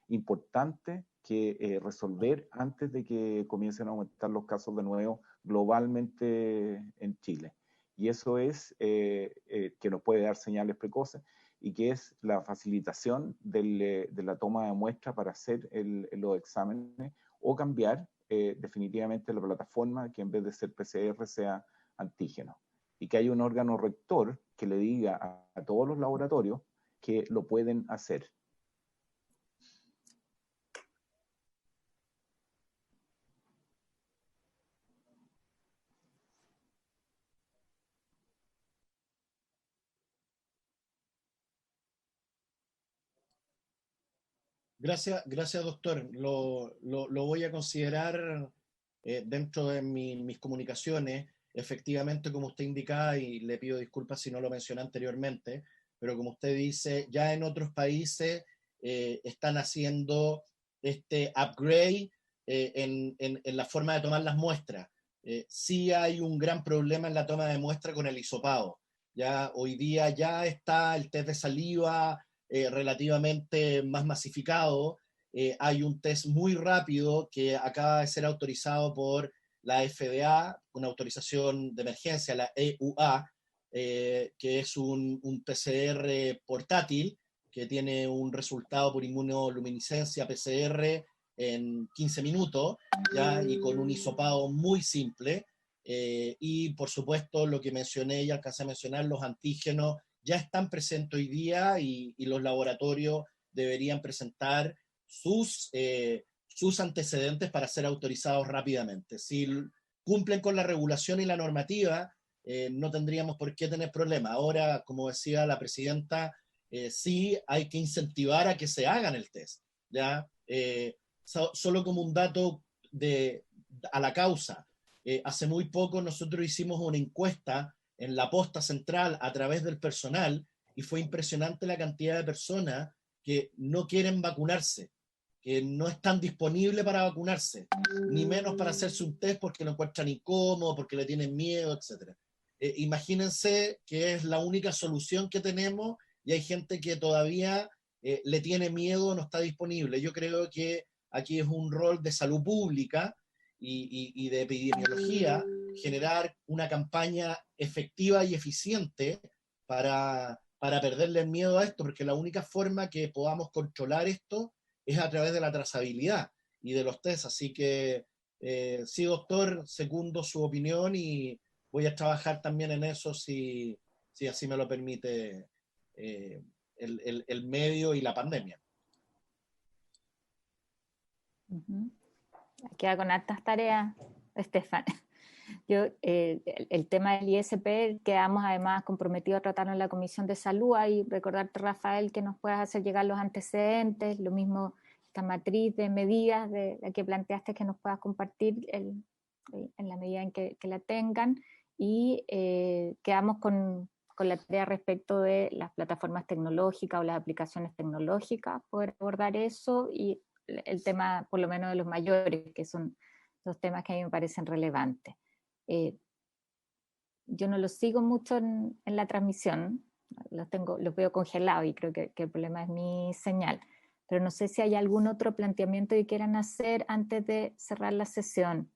Speaker 3: importante que resolver antes de que comiencen a aumentar los casos de nuevo globalmente en Chile. Y eso es que nos puede dar señales precoces, y que es la facilitación de la toma de muestra para hacer los exámenes, o cambiar definitivamente la plataforma, que en vez de ser PCR sea antígeno. Y que haya un órgano rector que le diga a todos los laboratorios que lo pueden hacer.
Speaker 10: Gracias, doctor. Lo voy a considerar dentro de mis comunicaciones. Efectivamente, como usted indicaba, y le pido disculpas si no lo mencioné anteriormente, pero como usted dice, ya en otros países están haciendo este upgrade en la forma de tomar las muestras. Sí hay un gran problema en la toma de muestra con el hisopado. Ya hoy día ya está el test de saliva relativamente más masificado. Hay un test muy rápido que acaba de ser autorizado por la FDA, una autorización de emergencia, la EUA, que es un PCR portátil que tiene un resultado por inmunoluminiscencia PCR en 15 minutos, ¿ya? Y con un hisopado muy simple. Y por supuesto, lo que mencioné y alcancé a mencionar, los antígenos ya están presentes hoy día, y los laboratorios deberían presentar sus antecedentes para ser autorizados rápidamente. Si cumplen con la regulación y la normativa, no tendríamos por qué tener problemas. Ahora, como decía la presidenta, sí hay que incentivar a que se hagan el test, ¿ya? Solo como un dato a la causa, hace muy poco nosotros hicimos una encuesta en la posta central a través del personal, y fue impresionante la cantidad de personas que no quieren vacunarse, que no están disponibles para vacunarse, ni menos para hacerse un test porque lo encuentran incómodo, porque le tienen miedo, etc. Imagínense que es la única solución que tenemos, y hay gente que todavía le tiene miedo, no está disponible. Yo creo que aquí es un rol de salud pública y de epidemiología, generar una campaña efectiva y eficiente para perderle el miedo a esto, porque la única forma que podamos controlar esto es a través de la trazabilidad y de los test. Así que sí, doctor, segundo su opinión, y voy a trabajar también en eso si así me lo permite el medio y la pandemia.
Speaker 1: Queda con hartas tareas, Estefan. El tema del ISP quedamos además comprometidos a tratarlo en la Comisión de Salud. Y recordarte, Rafael, que nos puedas hacer llegar los antecedentes, lo mismo esta matriz de medidas de la que planteaste, que nos puedas compartir en la medida en que la tengan. Y quedamos con la tarea respecto de las plataformas tecnológicas o las aplicaciones tecnológicas, poder abordar eso, y el tema por lo menos de los mayores, que son los temas que a mí me parecen relevantes. Yo no los sigo mucho en la transmisión, los veo congelados, y creo que el problema es mi señal, pero no sé si hay algún otro planteamiento que quieran hacer antes de cerrar la sesión.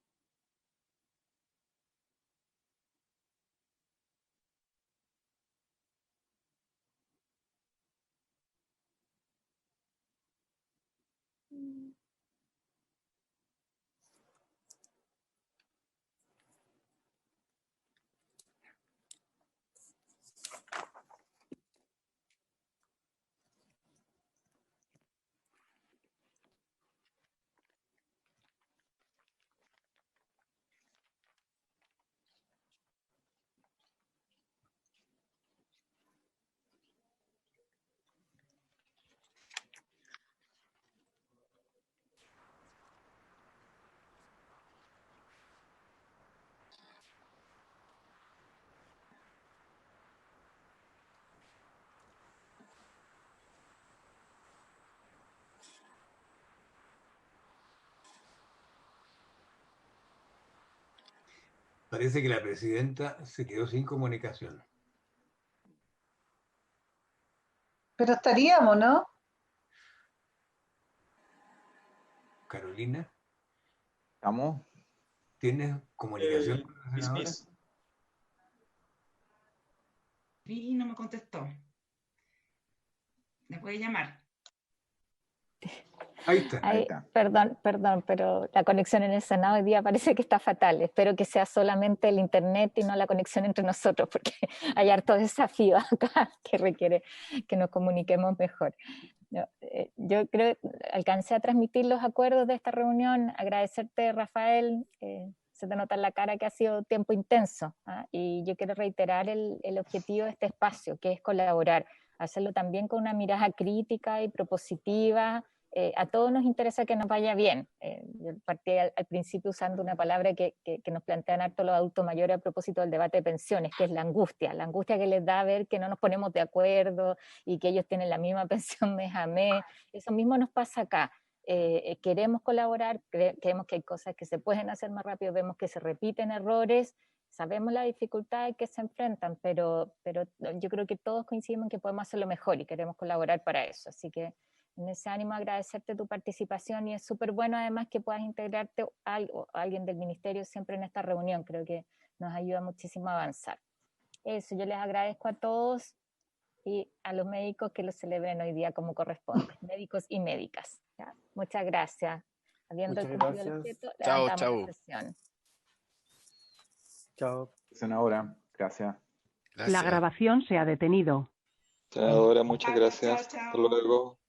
Speaker 11: Parece que la presidenta se quedó sin comunicación.
Speaker 8: Pero estaríamos, ¿no?
Speaker 11: Carolina,
Speaker 3: ¿Estamos?
Speaker 11: ¿tienes comunicación con la senadora?
Speaker 12: Sí, no me contestó. ¿Me puede llamar?
Speaker 11: Ahí está.
Speaker 3: Ahí está.
Speaker 1: Perdón, pero la conexión en el Senado hoy día parece que está fatal. Espero que sea solamente el internet y no la conexión entre nosotros, porque hay harto desafío acá que requiere que nos comuniquemos mejor. Yo creo que alcancé a transmitir los acuerdos de esta reunión, agradecerte, Rafael, se te nota en la cara que ha sido tiempo intenso, ¿ah? Y yo quiero reiterar el objetivo de este espacio, que es colaborar, hacerlo también con una mirada crítica y propositiva. A todos nos interesa que nos vaya bien. Yo partí al principio usando una palabra que nos plantean harto los adultos mayores a propósito del debate de pensiones, que es la angustia que les da ver que no nos ponemos de acuerdo y que ellos tienen la misma pensión mes a mes. Eso mismo nos pasa acá. Queremos colaborar, creemos que hay cosas que se pueden hacer más rápido, vemos que se repiten errores, sabemos las dificultades que se enfrentan, pero yo creo que todos coincidimos en que podemos hacerlo mejor y queremos colaborar para eso. Así que en ese ánimo agradecerte tu participación, y es súper bueno además que puedas integrarte a alguien del ministerio siempre en esta reunión. Creo que nos ayuda muchísimo a avanzar. Eso, yo les agradezco a todos y a los médicos que lo celebren hoy día como corresponde, médicos y médicas. ¿Ya? Muchas gracias. Habiendo cumplido el objeto, levantamos la sesión.
Speaker 4: Chao.
Speaker 3: Senadora, gracias.
Speaker 13: La grabación se ha detenido.
Speaker 14: Senadora, muchas gracias. Hasta luego.